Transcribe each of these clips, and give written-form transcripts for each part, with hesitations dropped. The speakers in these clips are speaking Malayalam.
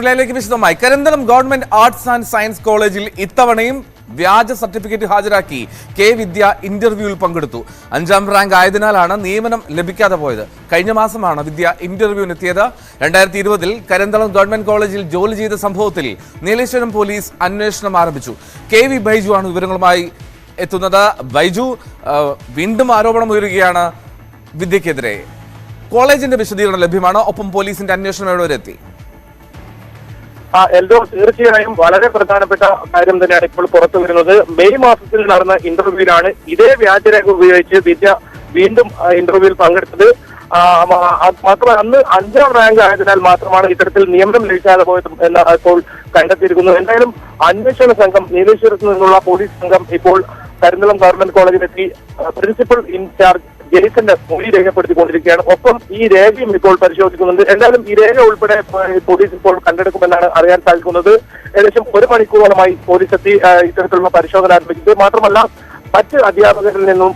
ന്യൂസിലേക്ക് വിശദമായി. Karinthalam government arts and science കോളേജിൽ ഇത്തവണയും വ്യാജ സർട്ടിഫിക്കറ്റ് ഹാജരാക്കി കെ വിദ്യ ഇന്റർവ്യൂവിൽ പങ്കെടുത്തു. 5ാം റാങ്ക് ആയതിനാലാണ് നിയമനം ലഭിക്കാതെ പോയത്. കഴിഞ്ഞ മാസമാണ് വിദ്യ ഇന്റർവ്യൂവിനെത്തിയത്. 2020-ൽ കരിന്തളം ഗവൺമെന്റ് കോളേജിൽ ജോലി ചെയ്ത സംഭവത്തിൽ നീലേശ്വരം പോലീസ് അന്വേഷണം ആരംഭിച്ചു. KV ബൈജു ആണ് വിവരങ്ങളുമായി എത്തുന്നത്. ബൈജു, വീണ്ടും ആരോപണം ഉയരുകയാണ് വിദ്യക്കെതിരെ. കോളേജിന്റെ വിശദീകരണം ലഭ്യമാണ്. ഒപ്പം പോലീസിന്റെ അന്വേഷണം എവിടെ വരെ എത്തി? എൽദോ, തീർച്ചയായും വളരെ പ്രധാനപ്പെട്ട കാര്യം തന്നെയാണ് ഇപ്പോൾ പുറത്തു വരുന്നത്. മെയ് മാസത്തിൽ നടന്ന ഇന്റർവ്യൂവിലാണ് ഇതേ വ്യാജരേഖ ഉപയോഗിച്ച് വിദ്യ വീണ്ടും ഇന്റർവ്യൂവിൽ പങ്കെടുത്തത്. മാത്രമല്ല, അന്ന് 5ാം റാങ്ക് ആയതിനാൽ മാത്രമാണ് ഇത്തരത്തിൽ നിയമനം ലഭിക്കാതെ പോയത് എന്ന് ഇപ്പോൾ കണ്ടെത്തിയിരിക്കുന്നു. എന്തായാലും അന്വേഷണ സംഘം, നീലേശ്വരത്ത് നിന്നുള്ള പോലീസ് സംഘം ഇപ്പോൾ കരിന്തളം ഗവൺമെന്റ് കോളേജിലെത്തി പ്രിൻസിപ്പൽ ഇൻചാർജ് ജെയ്സന്റെ മൊഴി രേഖപ്പെടുത്തിക്കൊണ്ടിരിക്കുകയാണ്. ഒപ്പം ഈ രേഖയും ഇപ്പോൾ പരിശോധിക്കുന്നുണ്ട്. എന്തായാലും ഈ രേഖ ഉൾപ്പെടെ പോലീസ് ഇപ്പോൾ കണ്ടെടുക്കുമെന്നാണ് അറിയാൻ സാധിക്കുന്നത്. ഏകദേശം 1 മണിക്കൂറോളമായി പോലീസ് എത്തി ഇത്തരത്തിലുള്ള പരിശോധന ആരംഭിച്ചത്. മാത്രമല്ല, മറ്റ് അധ്യാപകരിൽ നിന്നും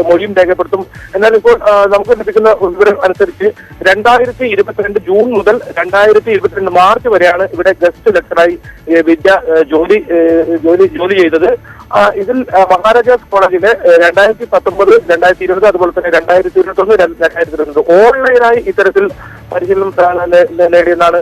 മൊഴിയും രേഖപ്പെടുത്തും. എന്നാൽ ഇപ്പോൾ നമുക്ക് ലഭിക്കുന്ന വിവരം അനുസരിച്ച് 2022 ജൂൺ മുതൽ 2022 മാർച്ച് വരെയാണ് ഇവിടെ ഗസ്റ്റ് ലെക്ചറായി വിദ്യ ജോലി ചെയ്തത്. ഇതിൽ മഹാരാജാസ് കോളേജിലെ 2019, 2020, അതുപോലെ തന്നെ 2021, 2022 ഓൺലൈനായി ഇത്തരത്തിൽ പരിശീലനം നേടിയെന്നാണ്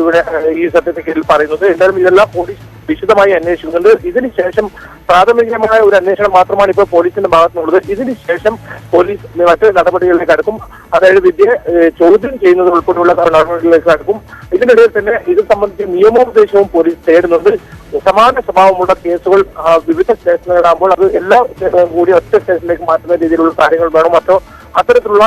ഇവിടെ ഈ സർട്ടിഫിക്കറ്റിൽ പറയുന്നത്. എന്തായാലും ഇതെല്ലാം പോലീസ് വിശദമായി അന്വേഷിക്കുന്നുണ്ട്. ഇതിനുശേഷം പ്രാഥമികമായ ഒരു അന്വേഷണം മാത്രമാണ് ഇപ്പോൾ പോലീസിന്റെ ഭാഗത്തുനിന്നുള്ളത്. ഇതിനുശേഷം പോലീസ് മറ്റ് നടപടികളിലേക്ക് അടുക്കും. അതായത് വിദ്യയെ ചോദ്യം ചെയ്യുന്നത് ഉൾപ്പെടെയുള്ള നടപടികളിലേക്ക് അടുക്കും. ഇതിനിടയിൽ തന്നെ ഇത് സംബന്ധിച്ച് നിയമോപദേശവും പോലീസ് തേടുന്നുണ്ട്. സമാന സ്വഭാവമുള്ള കേസുകൾ വിവിധ സ്റ്റേഷനുകളാകുമ്പോൾ അത് എല്ലാം കൂടി ഒറ്റ സ്റ്റേഷനിലേക്ക് മാറ്റുന്ന രീതിയിലുള്ള കാര്യങ്ങൾ വേണം. മറ്റോ അത്തരത്തിലുള്ള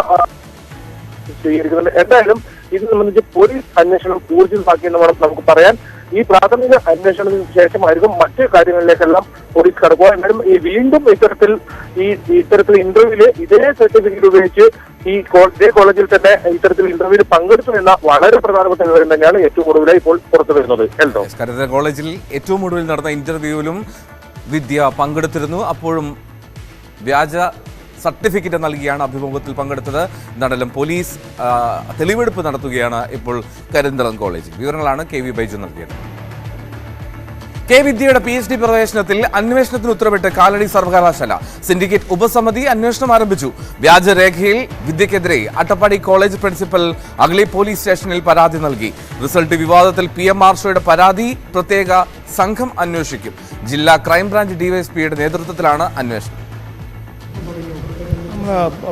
സ്വീകരിക്കുന്നുണ്ട്. എന്തായാലും ഇത് സംബന്ധിച്ച് പോലീസ് അന്വേഷണം ഊർജിതമാക്കിയെന്ന് വേണം നമുക്ക് പറയാൻ. ഈ പ്രാഥമിക അന്വേഷണത്തിന് ശേഷമായിരിക്കും മറ്റു കാര്യങ്ങളിലേക്കെല്ലാം പോലീസ് കടക്കുക. എന്നാലും ഈ വീണ്ടും ഇത്തരത്തിൽ ഇന്റർവ്യൂവില് ഇതേ സർട്ടിഫിക്കറ്റ് ഉപയോഗിച്ച് ഇതേ കോളേജിൽ തന്നെ ഇത്തരത്തിൽ ഇന്റർവ്യൂവിൽ പങ്കെടുത്തു എന്ന വളരെ പ്രധാനപ്പെട്ട വിവരം തന്നെയാണ് ഏറ്റവും ഒടുവിലായി ഇപ്പോൾ പുറത്തു വരുന്നത്. കരിന്തളം കോളേജിൽ ഏറ്റവും ഒടുവിൽ നടന്ന ഇന്റർവ്യൂവിലും വിദ്യ പങ്കെടുത്തിരുന്നു. അപ്പോഴും വ്യാജ സർട്ടിഫിക്കറ്റ് നൽകിയാണ് അഭിമുഖത്തിൽ പങ്കെടുത്തത്. എന്താണെങ്കിലും പോലീസ് തെളിവെടുപ്പ് നടത്തുകയാണ് ഇപ്പോൾ കരിന്തളം കോളേജിൽ. വിവരങ്ങളാണ് KV ബൈജു നൽകിയത്. കെ വിദ്യയുടെ PhD പ്രവേശനത്തിൽ അന്വേഷണത്തിന് ഉത്തരവിട്ട് കാലടി സർവകലാശാല. സിൻഡിക്കേറ്റ് ഉപസമിതി അന്വേഷണം ആരംഭിച്ചു. വ്യാജരേഖയിൽ വിദ്യക്കെതിരെ Attappadi college principal Agali police സ്റ്റേഷനിൽ പരാതി നൽകി. റിസൾട്ട് വിവാദത്തിൽ PM ആർഷോയുടെ പരാതി പ്രത്യേക സംഘം അന്വേഷിക്കും. ജില്ലാ ക്രൈംബ്രാഞ്ച് DYSPയുടെ നേതൃത്വത്തിലാണ് അന്വേഷണം.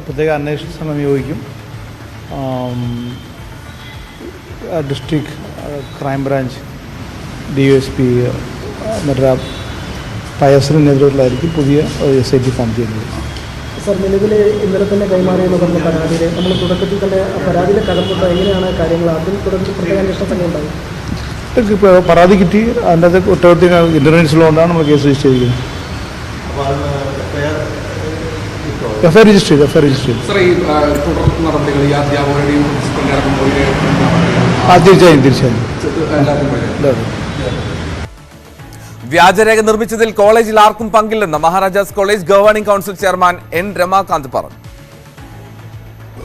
പ്രത്യേക അന്വേഷണ സംഘം നിയോഗിക്കും. ഡിസ്ട്രിക്ട് ക്രൈംബ്രാഞ്ച് DYSP മറ്റൊരു പയസിന് നേതൃത്വത്തിലായിരിക്കും പുതിയ SIT ഫോം ചെയ്യുന്നത്. സർ, നിലവിൽ ഇന്നലെ തന്നെ കൈമാറിയെന്ന് പറഞ്ഞ പരാതിയിൽ നമ്മൾ തുടക്കത്തിൽ തന്നെ പരാതിയിലെ കടമ്പുണ്ട്. എങ്ങനെയാണ് കാര്യങ്ങൾ ആദ്യം തുടർന്ന് പ്രത്യേക അന്വേഷണ സംഘം ഉണ്ടാകും? ഇപ്പോൾ പരാതി കിട്ടി, അതിൻ്റെ കുറ്റകൃത്യ ഇന്റർവെൻസ് ഉള്ളതുകൊണ്ടാണ് നമ്മൾ കേസ് രജിസ്റ്റർ ചെയ്തിരിക്കുന്നത്. FIR രജിസ്റ്റർ ചെയ്തു. തീർച്ചയായും. വ്യാജരേഖ നിർമ്മിച്ചതിൽ കോളേജിൽ ആർക്കും പങ്കില്ലെന്ന് Maharaja's college governing council chairman N Ramakanth പറഞ്ഞു.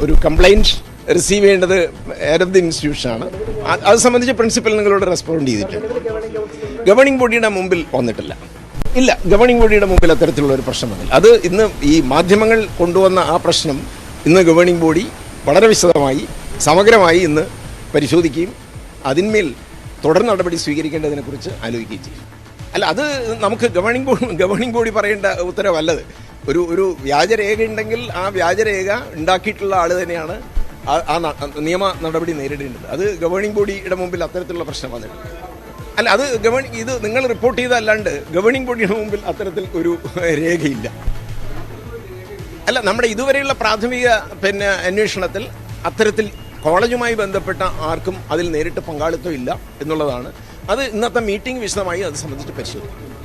ഒരു കംപ്ലൈന്റ് റിസീവ് ചെയ്യേണ്ടത് ഹെഡ് ഓഫ് ദി ഇൻസ്റ്റിറ്റ്യൂഷനാണ്. അത് സംബന്ധിച്ച് പ്രിൻസിപ്പൽ നിങ്ങളോട് റെസ്പോണ്ട് ചെയ്തിട്ടുണ്ട്. ഗവേണിംഗ് ബോഡിയുടെ മുമ്പിൽ വന്നിട്ടില്ല. ഇല്ല, ഗവേണിംഗ് ബോഡിയുടെ മുമ്പിൽ അത്തരത്തിലുള്ള ഒരു പ്രശ്നം വന്നില്ല. അത് ഇന്ന് ഈ മാധ്യമങ്ങൾ കൊണ്ടുവന്ന ആ പ്രശ്നം ഇന്ന് ഗവേണിംഗ് ബോഡി വളരെ വിശദമായി സമഗ്രമായി ഇന്ന് പരിശോധിക്കുകയും അതിന്മേൽ തുടർ നടപടി സ്വീകരിക്കേണ്ടതിനെക്കുറിച്ച് ആലോചിക്കുകയും ചെയ്യും. അല്ല, അത് നമുക്ക് ഗവേണിംഗ് ബോഡി പറയേണ്ട ഉത്തരവല്ലത്. ഒരു വ്യാജരേഖ ഉണ്ടെങ്കിൽ ആ വ്യാജരേഖ ഉണ്ടാക്കിയിട്ടുള്ള ആൾ തന്നെയാണ് ആ നിയമ നടപടി നേരിടേണ്ടത്. അത് ഗവേണിംഗ് ബോഡിയുടെ മുമ്പിൽ അത്തരത്തിലുള്ള പ്രശ്നം വന്നിട്ടുണ്ട്. അല്ല, അത് ഇത് നിങ്ങൾ റിപ്പോർട്ട് ചെയ്തല്ലാണ്ട് ഗവേണിംഗ് ബോഡിയുടെ മുമ്പിൽ അത്തരത്തിൽ ഒരു രേഖയില്ല. അല്ല, നമ്മുടെ ഇതുവരെയുള്ള പ്രാഥമിക അന്വേഷണത്തിൽ അത്തരത്തിൽ കോളേജുമായി ബന്ധപ്പെട്ട ആർക്കും അതിൽ നേരിട്ട് പങ്കാളിത്തം ഇല്ല എന്നുള്ളതാണ്. അത് ഇന്നത്തെ മീറ്റിംഗ് വിശദമായി അത് സംബന്ധിച്ച്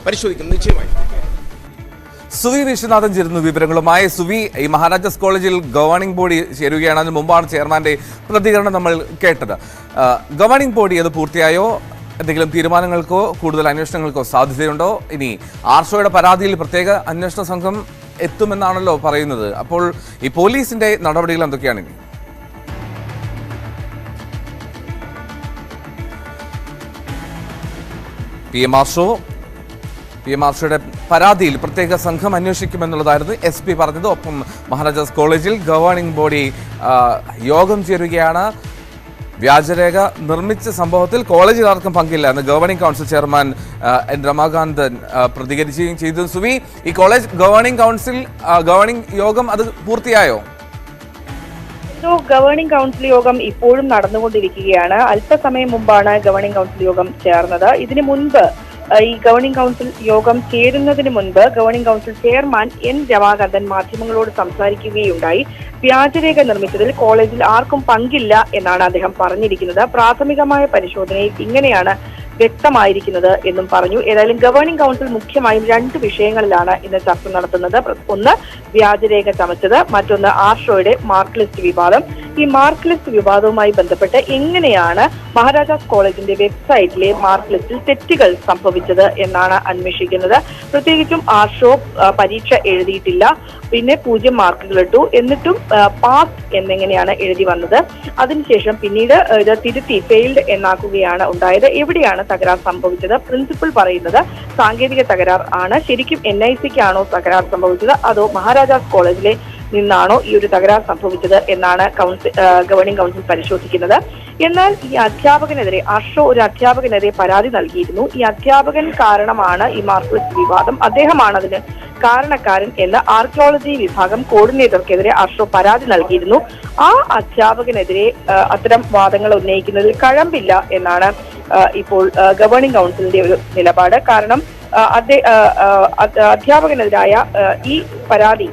പരിശോധിക്കും നിശ്ചയമായി. സുവി വിശ്വനാഥൻ ചേരുന്നു വിവരങ്ങളുമായി. സുവി, ഈ മഹാരാജാസ് കോളേജിൽ ഗവേണിംഗ് ബോഡി ചേരുകയാണ്. അതിന് മുമ്പാണ് ചെയർമാന്റെ പ്രതികരണം നമ്മൾ കേട്ടത്. ഗവേണിംഗ് ബോഡി അത് പൂർത്തിയായോ? എന്തെങ്കിലും തീരുമാനങ്ങൾക്കോ കൂടുതൽ അന്വേഷണങ്ങൾക്കോ സാധ്യതയുണ്ടോ? ഇനി ആർഷോയുടെ പരാതിയിൽ പ്രത്യേക അന്വേഷണ സംഘം എത്തുമെന്നാണല്ലോ പറയുന്നത്. അപ്പോൾ ഈ പോലീസിന്റെ നടപടികൾ എന്തൊക്കെയാണ്? ഇനി PMRCയുടെ പരാതിയിൽ പ്രത്യേക സംഘം അന്വേഷിക്കുമെന്നുള്ളതായിരുന്നു SP പറഞ്ഞത്. ഒപ്പം മഹാരാജാസ് കോളേജിൽ ഗവേണിംഗ് ബോഡി യോഗം ചേരുകയാണ്. വ്യാജരേഖ നിർമ്മിച്ച സംഭവത്തിൽ കോളേജിൽ ആർക്കും പങ്കില്ല എന്ന് governing council chairman N. Ramakanthan പ്രതികരിക്കുകയും ചെയ്തു. സുവി, ഈ കോളേജ് ഗവേണിംഗ് യോഗം അത് പൂർത്തിയായോ? ഗവേണിംഗ് കൗൺസിൽ യോഗം ഇപ്പോഴും നടന്നുകൊണ്ടിരിക്കുകയാണ്. അല്പസമയം മുമ്പാണ് ഗവേണിംഗ് കൗൺസിൽ യോഗം ചേർന്നത്. ഇതിനു മുൻപ് ഈ ഗവേണിംഗ് കൗൺസിൽ യോഗം ചേരുന്നതിന് മുൻപ് governing council chairman N. Ramakanthan മാധ്യമങ്ങളോട് സംസാരിക്കുകയുണ്ടായി. വ്യാജരേഖ നിർമ്മിച്ചതിൽ കോളേജിൽ ആർക്കും പങ്കില്ല എന്നാണ് അദ്ദേഹം പറഞ്ഞിരിക്കുന്നത്. പ്രാഥമികമായ പരിശോധനയിൽ ഇങ്ങനെയാണ് വ്യക്തമായിരിക്കുന്നത് എന്നും പറഞ്ഞു. ഏതായാലും ഗവേണിംഗ് കൗൺസിൽ മുഖ്യമായും 2 വിഷയങ്ങളിലാണ് ഇന്ന് ചർച്ച നടത്തുന്നത്. ഒന്ന് വ്യാജരേഖ ചമച്ചത്, മറ്റൊന്ന് ആർഷോയുടെ മാർക്ക് ലിസ്റ്റ് വിവാദം. ഈ മാർക്ക് ലിസ്റ്റ് വിവാദവുമായി ബന്ധപ്പെട്ട് എങ്ങനെയാണ് മഹാരാജാസ് കോളേജിന്റെ വെബ്സൈറ്റിലെ മാർക്ക് ലിസ്റ്റിൽ തെറ്റുകൾ സംഭവിച്ചത് എന്നാണ് അന്വേഷിക്കുന്നത്. പ്രത്യേകിച്ചും ആർഷോ പരീക്ഷ എഴുതിയിട്ടില്ല, പിന്നെ 0 മാർക്കുകൾ ഇട്ടു, എന്നിട്ടും പാസ് എന്നെങ്ങനെയാണ് എഴുതി വന്നത്. അതിനുശേഷം പിന്നീട് ഇത് തിരുത്തി ഫെയിൽഡ് എന്നാക്കുകയാണ് ഉണ്ടായത്. എവിടെയാണ് തകരാർ സംഭവിച്ചത്? പ്രിൻസിപ്പൽ പറയുന്നത് സാങ്കേതിക തകരാർ ആണ്. ശരിക്കും NICക്കാണോ തകരാർ സംഭവിച്ചത്, അതോ മഹാരാജാസ് കോളേജിലെ നിന്നാണോ ഈ ഒരു തകരാർ സംഭവിച്ചത് എന്നാണ് ഗവേണിംഗ് കൗൺസിൽ പരിശോധിക്കുന്നത്. എന്നാൽ ഈ അധ്യാപകനെതിരെ ആർഷോ ഒരു അധ്യാപകനെതിരെ പരാതി നൽകിയിരുന്നു. ഈ അധ്യാപകൻ കാരണമാണ് ഈ മാർക്ക് ലിസ്റ്റ് വിവാദം, അദ്ദേഹമാണ് അതിന് കാരണക്കാരൻ എന്ന് ആർക്കിയോളജി വിഭാഗം കോർഡിനേറ്റർക്കെതിരെ ആർഷോ പരാതി നൽകിയിരുന്നു. ആ അധ്യാപകനെതിരെ അത്തരം വാദങ്ങൾ ഉന്നയിക്കുന്നതിൽ കഴമ്പില്ല എന്നാണ് ഇപ്പോൾ ഗവേണിംഗ് കൗൺസിലിന്റെ ഒരു നിലപാട്. കാരണം അധ്യാപകനെതിരായ ഈ പരാതി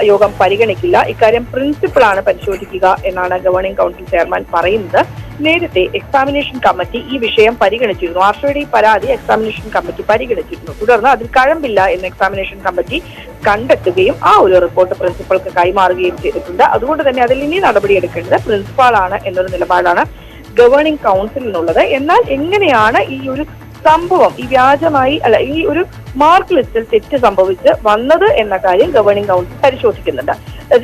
യോഗം പരിഗണിക്കില്ല. ഇക്കാര്യം പ്രിൻസിപ്പളാണ് പരിശോധിക്കുക എന്നാണ് ഗവേണിംഗ് കൗൺസിൽ ചെയർമാൻ പറയുന്നത്. നേരത്തെ എക്സാമിനേഷൻ കമ്മിറ്റി ഈ വിഷയം പരിഗണിച്ചിരുന്നു. ആർഷോയുടെ ഈ പരാതി എക്സാമിനേഷൻ കമ്മിറ്റി പരിഗണിച്ചിരുന്നു. തുടർന്ന് അതിൽ കഴമ്പില്ല എന്ന് എക്സാമിനേഷൻ കമ്മിറ്റി കണ്ടെത്തുകയും ആ ഒരു റിപ്പോർട്ട് പ്രിൻസിപ്പൾക്ക് കൈമാറുകയും ചെയ്തിട്ടുണ്ട്. അതുകൊണ്ട് തന്നെ അതിൽ ഇനി നടപടിയെടുക്കേണ്ടത് പ്രിൻസിപ്പാളാണ് എന്നൊരു നിലപാടാണ് ഗവേണിംഗ് കൗൺസിലിനുള്ളത്. എന്നാൽ എങ്ങനെയാണ് ഈ ഒരു സംഭവം ഈ ഒരു മാർക്ക് ലിസ്റ്റിൽ തെറ്റ് സംഭവിച്ച് വന്നത് എന്ന കാര്യം ഗവേണിംഗ് കൗൺസിൽ പരിശോധിക്കുന്നുണ്ട്.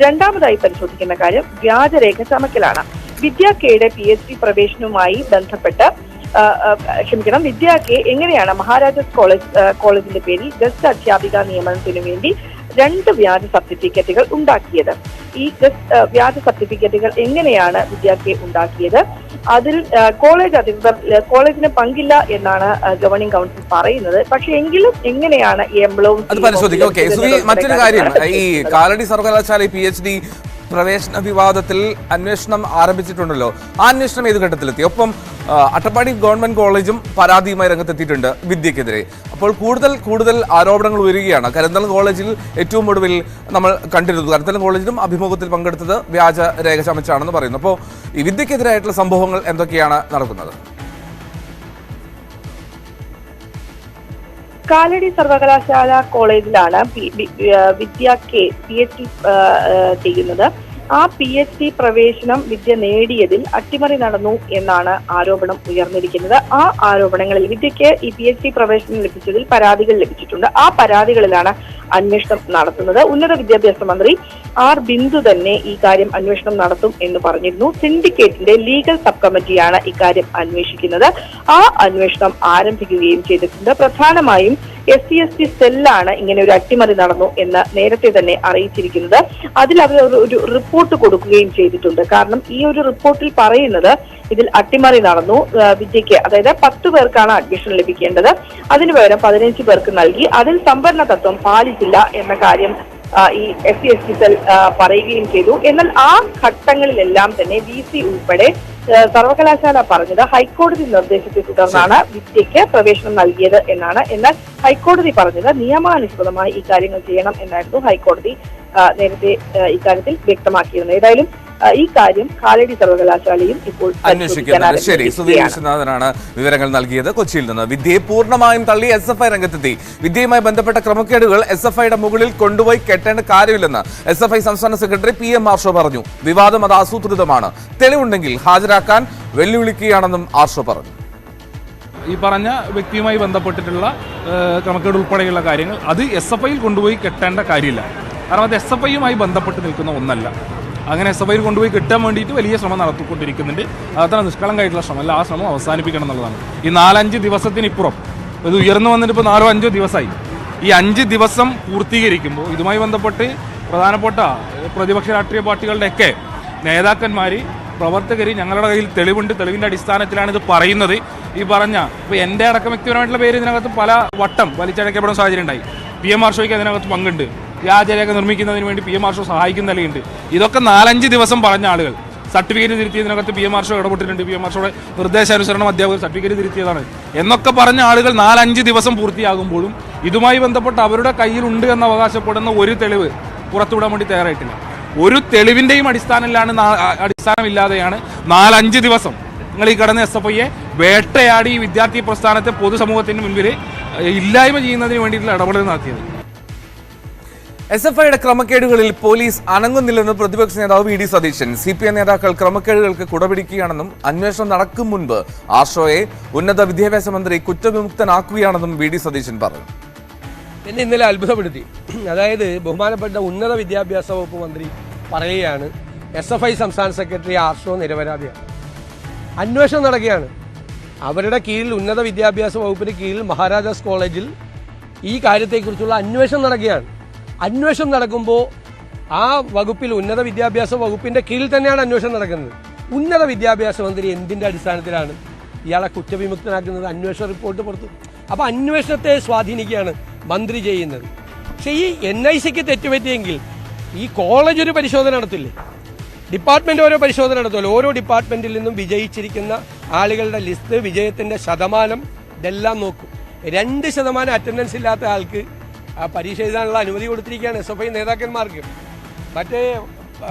രണ്ടാമതായി പരിശോധിക്കുന്ന കാര്യം വ്യാജരേഖ ചമക്കലാണ്. വിദ്യ കെയുടെ PhD പ്രവേശനവുമായി ബന്ധപ്പെട്ട് വിദ്യ കെ എങ്ങനെയാണ് മഹാരാജാസ് കോളേജിന്റെ പേരിൽ ഗസ്റ്റ് അധ്യാപിക നിയമനത്തിനു വേണ്ടി 2 വ്യാജ സർട്ടിഫിക്കറ്റുകൾ ഉണ്ടാക്കിയത്? ഈ വ്യാജ സർട്ടിഫിക്കറ്റുകൾ എങ്ങനെയാണ് വിദ്യ കെ ഉണ്ടാക്കിയത്? അതിൽ കോളേജ് അധികൃതർ കോളേജിന് പങ്കില്ല എന്നാണ് ഗവേണിംഗ് കൗൺസിൽ പറയുന്നത്. പക്ഷെ എങ്കിലും എങ്ങനെയാണ് ഈ എംബ്ലവും മറ്റൊരു കാര്യം, ഈ കാലടി സർവകലാശാല PhD പ്രവേശന വിവാദത്തിൽ അന്വേഷണം ആരംഭിച്ചിട്ടുണ്ടല്ലോ. ആ അന്വേഷണം ഏത് ഘട്ടത്തിലെത്തി? ഒപ്പം അട്ടപ്പാടി ഗവൺമെന്റ് കോളേജും പരാതിയുമായി രംഗത്തെത്തിയിട്ടുണ്ട് വിദ്യക്കെതിരെ. അപ്പോൾ കൂടുതൽ ആരോപണങ്ങൾ ഉയരുകയാണ്. കരിന്തളം കോളേജിൽ ഏറ്റവും ഒടുവിൽ നമ്മൾ കണ്ടിരുന്നു. കരിന്തളം കോളേജിലും അഭിമുഖത്തിൽ പങ്കെടുത്തത് വ്യാജ രേഖ ചമച്ചാണെന്ന് പറയുന്നു. അപ്പോൾ ഈ വിദ്യക്കെതിരായിട്ടുള്ള സംഭവങ്ങൾ എന്തൊക്കെയാണ് നടക്കുന്നത്? കാലടി സർവകലാശാല കോളേജിലാണ് വിദ്യ കെ PhD ചെയ്യുന്നത്. ആ PhD പ്രവേശനം വിദ്യ നേടിയതിൽ അട്ടിമറി നടന്നു എന്നാണ് ആരോപണം ഉയർന്നിരിക്കുന്നത്. ആ ആരോപണങ്ങളിൽ വിദ്യയ്ക്ക് ഈ PhD പ്രവേശനം ലഭിച്ചതിൽ പരാതികൾ ലഭിച്ചിട്ടുണ്ട്. ആ പരാതികളിലാണ് അന്വേഷണം നടത്തുന്നത്. ഉന്നത വിദ്യാഭ്യാസ മന്ത്രി R. ബിന്ദു തന്നെ ഈ കാര്യം അന്വേഷണം നടത്തും എന്ന് പറഞ്ഞിരുന്നു. സിൻഡിക്കേറ്റിന്റെ ലീഗൽ സബ് കമ്മിറ്റിയാണ് ഇക്കാര്യം അന്വേഷിക്കുന്നത്. ആ അന്വേഷണം ആരംഭിക്കുകയും ചെയ്തിട്ടുണ്ട്. പ്രധാനമായും SC/ST സെല്ലാണ് ഇങ്ങനെ ഒരു അട്ടിമറി നടന്നു എന്ന് നേരത്തെ തന്നെ അറിയിച്ചിരിക്കുന്നത്. അതിൽ അവർ ഒരു റിപ്പോർട്ട് കൊടുക്കുകയും ചെയ്തിട്ടുണ്ട്. കാരണം ഈ ഒരു റിപ്പോർട്ടിൽ പറയുന്നത് ഇതിൽ അട്ടിമറി നടന്നു. വിദ്യയ്ക്ക് അതായത് 10 പേർക്കാണ് അഡ്മിഷൻ ലഭിക്കേണ്ടത്, അതിനു പകരം 15 പേർക്ക് നൽകി. അതിൽ സംവരണ തത്വം പാലിച്ചില്ല എന്ന കാര്യം ഈ SC/ST സെൽ പറയുകയും ചെയ്തു. എന്നാൽ ആ ഘട്ടങ്ങളിലെല്ലാം തന്നെ VC ഉൾപ്പെടെ സർവകലാശാല പറഞ്ഞത് ഹൈക്കോടതി നിർദ്ദേശത്തെ തുടർന്നാണ് വിദ്യയ്ക്ക് പ്രവേശനം നൽകിയത് എന്നാണ്. എന്നാൽ ഹൈക്കോടതി പറഞ്ഞത് നിയമാനുസൃതമായി ഈ കാര്യങ്ങൾ ചെയ്യണം എന്നായിരുന്നു ഹൈക്കോടതി നേരത്തെ ഇക്കാര്യത്തിൽ വ്യക്തമാക്കിയിരുന്നത്. ഏതായാലും ഈ കാര്യം കാലടി സർവകലാശാലയും ഇപ്പോൾ അന്വേഷിക്കുന്നത്. ശരി, സുധീർ വിശ്വനാഥനാണ് വിവരങ്ങൾ നൽകിയത് കൊച്ചിയിൽ നിന്ന്. വിദ്യയെ പൂർണ്ണമായും തള്ളി SFI രംഗത്തെത്തി. വിദ്യയുമായി ബന്ധപ്പെട്ട ക്രമക്കേടുകൾ SFIയുടെ മുകളിൽ കൊണ്ടുപോയി കെട്ടേണ്ട കാര്യമില്ലെന്ന് SFI സംസ്ഥാന സെക്രട്ടറി PM ആർഷോ പറഞ്ഞു. വിവാദം അത് ആസൂത്രിതമാണ്, തെളിവുണ്ടെങ്കിൽ ഹാജരാക്കാൻ വെല്ലുവിളിക്കുകയാണെന്നും ആർഷോ പറഞ്ഞു. ഈ പറഞ്ഞ വ്യക്തിയുമായി ബന്ധപ്പെട്ടിട്ടുള്ള ക്രമക്കേട് ഉൾപ്പെടെയുള്ള കാര്യങ്ങൾ അത് SFIയിൽ കൊണ്ടുപോയി കെട്ടേണ്ട കാര്യമില്ല. കാരണം അത് SFIയുമായി ബന്ധപ്പെട്ട് നിൽക്കുന്ന ഒന്നല്ല. അങ്ങനെ SFIയിൽ കൊണ്ടുപോയി കിട്ടാൻ വേണ്ടിയിട്ട് വലിയ ശ്രമം നടത്തിക്കൊണ്ടിരിക്കുന്നുണ്ട്. അതത്ര നിഷ്കളങ്കമായിട്ടുള്ള ശ്രമമല്ല. ആ ശ്രമം അവസാനിപ്പിക്കണം എന്നുള്ളതാണ്. ഈ 4-5 ദിവസത്തിനിപ്പുറം ഇത് ഉയർന്നു വന്നിട്ട് ഇപ്പോൾ 4-5 ദിവസമായി. ഈ 5 ദിവസം പൂർത്തീകരിക്കുമ്പോൾ ഇതുമായി ബന്ധപ്പെട്ട് പ്രധാനപ്പെട്ട പ്രതിപക്ഷ രാഷ്ട്രീയ പാർട്ടികളുടെയൊക്കെ നേതാക്കന്മാർ, പ്രവർത്തകർ ഞങ്ങളുടെ കയ്യിൽ തെളിവുണ്ട്, തെളിവിൻ്റെ അടിസ്ഥാനത്തിലാണ് ഇത് പറയുന്നത്. ഈ പറഞ്ഞ ഇപ്പോൾ എൻ്റെ അടക്കം വ്യക്തിപരമായിട്ടുള്ള പേര് ഇതിനകത്ത് പല വട്ടം വലിച്ചടക്കപ്പെടുന്ന സാഹചര്യം ഉണ്ടായി. PM ഷോയ്ക്ക് അതിനകത്ത് പങ്കുണ്ട്. വ്യാജരേഖ നിർമ്മിക്കുന്നതിന് വേണ്ടി PM ഷോ സഹായിക്കുന്ന നിലയുണ്ട്. ഇതൊക്കെ 4-5 ദിവസം പറഞ്ഞ ആളുകൾ സർട്ടിഫിക്കറ്റ് തിരുത്തിയതിനകത്ത് PM ഷോ ഇടപെട്ടിട്ടുണ്ട്. PM ഷോയുടെ നിർദ്ദേശാനുസരണം അധ്യാപകർ സർട്ടിഫിക്കറ്റ് തിരുത്തിയതാണ് എന്നൊക്കെ പറഞ്ഞ ആളുകൾ 4-5 ദിവസം പൂർത്തിയാകുമ്പോഴും ഇതുമായി ബന്ധപ്പെട്ട് അവരുടെ കയ്യിലുണ്ട് എന്ന് അവകാശപ്പെടുന്ന ഒരു തെളിവ് പുറത്തുവിടാൻ വേണ്ടി തയ്യാറായിട്ടില്ല. ഒരു തെളിവിൻ്റെയും അടിസ്ഥാനമില്ലാതെയാണ് 4-5 ദിവസം നിങ്ങൾ ഈ കടന്ന SFIയെ വേട്ടയാടി ഈ വിദ്യാർത്ഥി പ്രസ്ഥാനത്തെ പൊതുസമൂഹത്തിന് മുൻപിൽ ഇല്ലായ്മ ചെയ്യുന്നതിന് വേണ്ടിയിട്ടുള്ള ഇടപെടൽ നടത്തിയത്. SFIയുടെ ക്രമക്കേടുകളിൽ പോലീസ് അനങ്ങുന്നില്ലെന്ന് പ്രതിപക്ഷ നേതാവ് VD സതീശൻ. CPI നേതാക്കൾ ക്രമക്കേടുകൾക്ക് കുടപിടിക്കുകയാണെന്നും അന്വേഷണം നടക്കും മുൻപ് ആർഷോയെ ഉന്നത വിദ്യാഭ്യാസ മന്ത്രി കുറ്റവിമുക്തനാക്കുകയാണെന്നും VD സതീശൻ പറഞ്ഞു. എന്നെ ഇന്നലെ അത്ഭുതപ്പെടുത്തി. അതായത് ബഹുമാനപ്പെട്ട ഉന്നത വിദ്യാഭ്യാസ വകുപ്പ് മന്ത്രി പറയുകയാണ് SFI സംസ്ഥാന സെക്രട്ടറി ആർഷോ നിരപരാധിയാണ്. അന്വേഷണം നടക്കുകയാണ്. അവരുടെ കീഴിൽ ഉന്നത വിദ്യാഭ്യാസ വകുപ്പിന് കീഴിൽ മഹാരാജാസ് കോളേജിൽ ഈ കാര്യത്തെക്കുറിച്ചുള്ള അന്വേഷണം നടക്കുകയാണ്. അന്വേഷണം നടക്കുമ്പോൾ ആ വകുപ്പിൽ ഉന്നത വിദ്യാഭ്യാസ വകുപ്പിന്റെ കീഴിൽ തന്നെയാണ് അന്വേഷണം നടക്കുന്നത്. ഉന്നത വിദ്യാഭ്യാസ മന്ത്രി എന്തിന്റെ അടിസ്ഥാനത്തിലാണ് ഇയാളെ കുറ്റവിമുക്തനാക്കുന്നത്? അന്വേഷണ റിപ്പോർട്ട് പുറത്തു. അപ്പോൾ അന്വേഷണത്തെ സ്വാധീനിക്കുകയാണ് മന്ത്രി ചെയ്യുന്നത്. പക്ഷേ ഈ NICക്ക് തെറ്റുപറ്റിയെങ്കിൽ ഈ കോളേജ് ഒരു പരിശോധന നടത്തില്ലേ? ഡിപ്പാർട്ട്മെന്റ് ഓരോ പരിശോധന നടത്തുമല്ലോ. ഓരോ ഡിപ്പാർട്ട്മെന്റിൽ നിന്നും വിജയിച്ചിരിക്കുന്ന ആളുകളുടെ ലിസ്റ്റ്, വിജയത്തിന്റെ ശതമാനം ഇതെല്ലാം നോക്കും. 2% അറ്റൻഡൻസ് ഇല്ലാത്ത ആൾക്ക് പരീക്ഷ എഴുതാനുള്ള അനുമതി കൊടുത്തിരിക്കുകയാണ് SFI നേതാക്കന്മാർക്ക്. മറ്റേ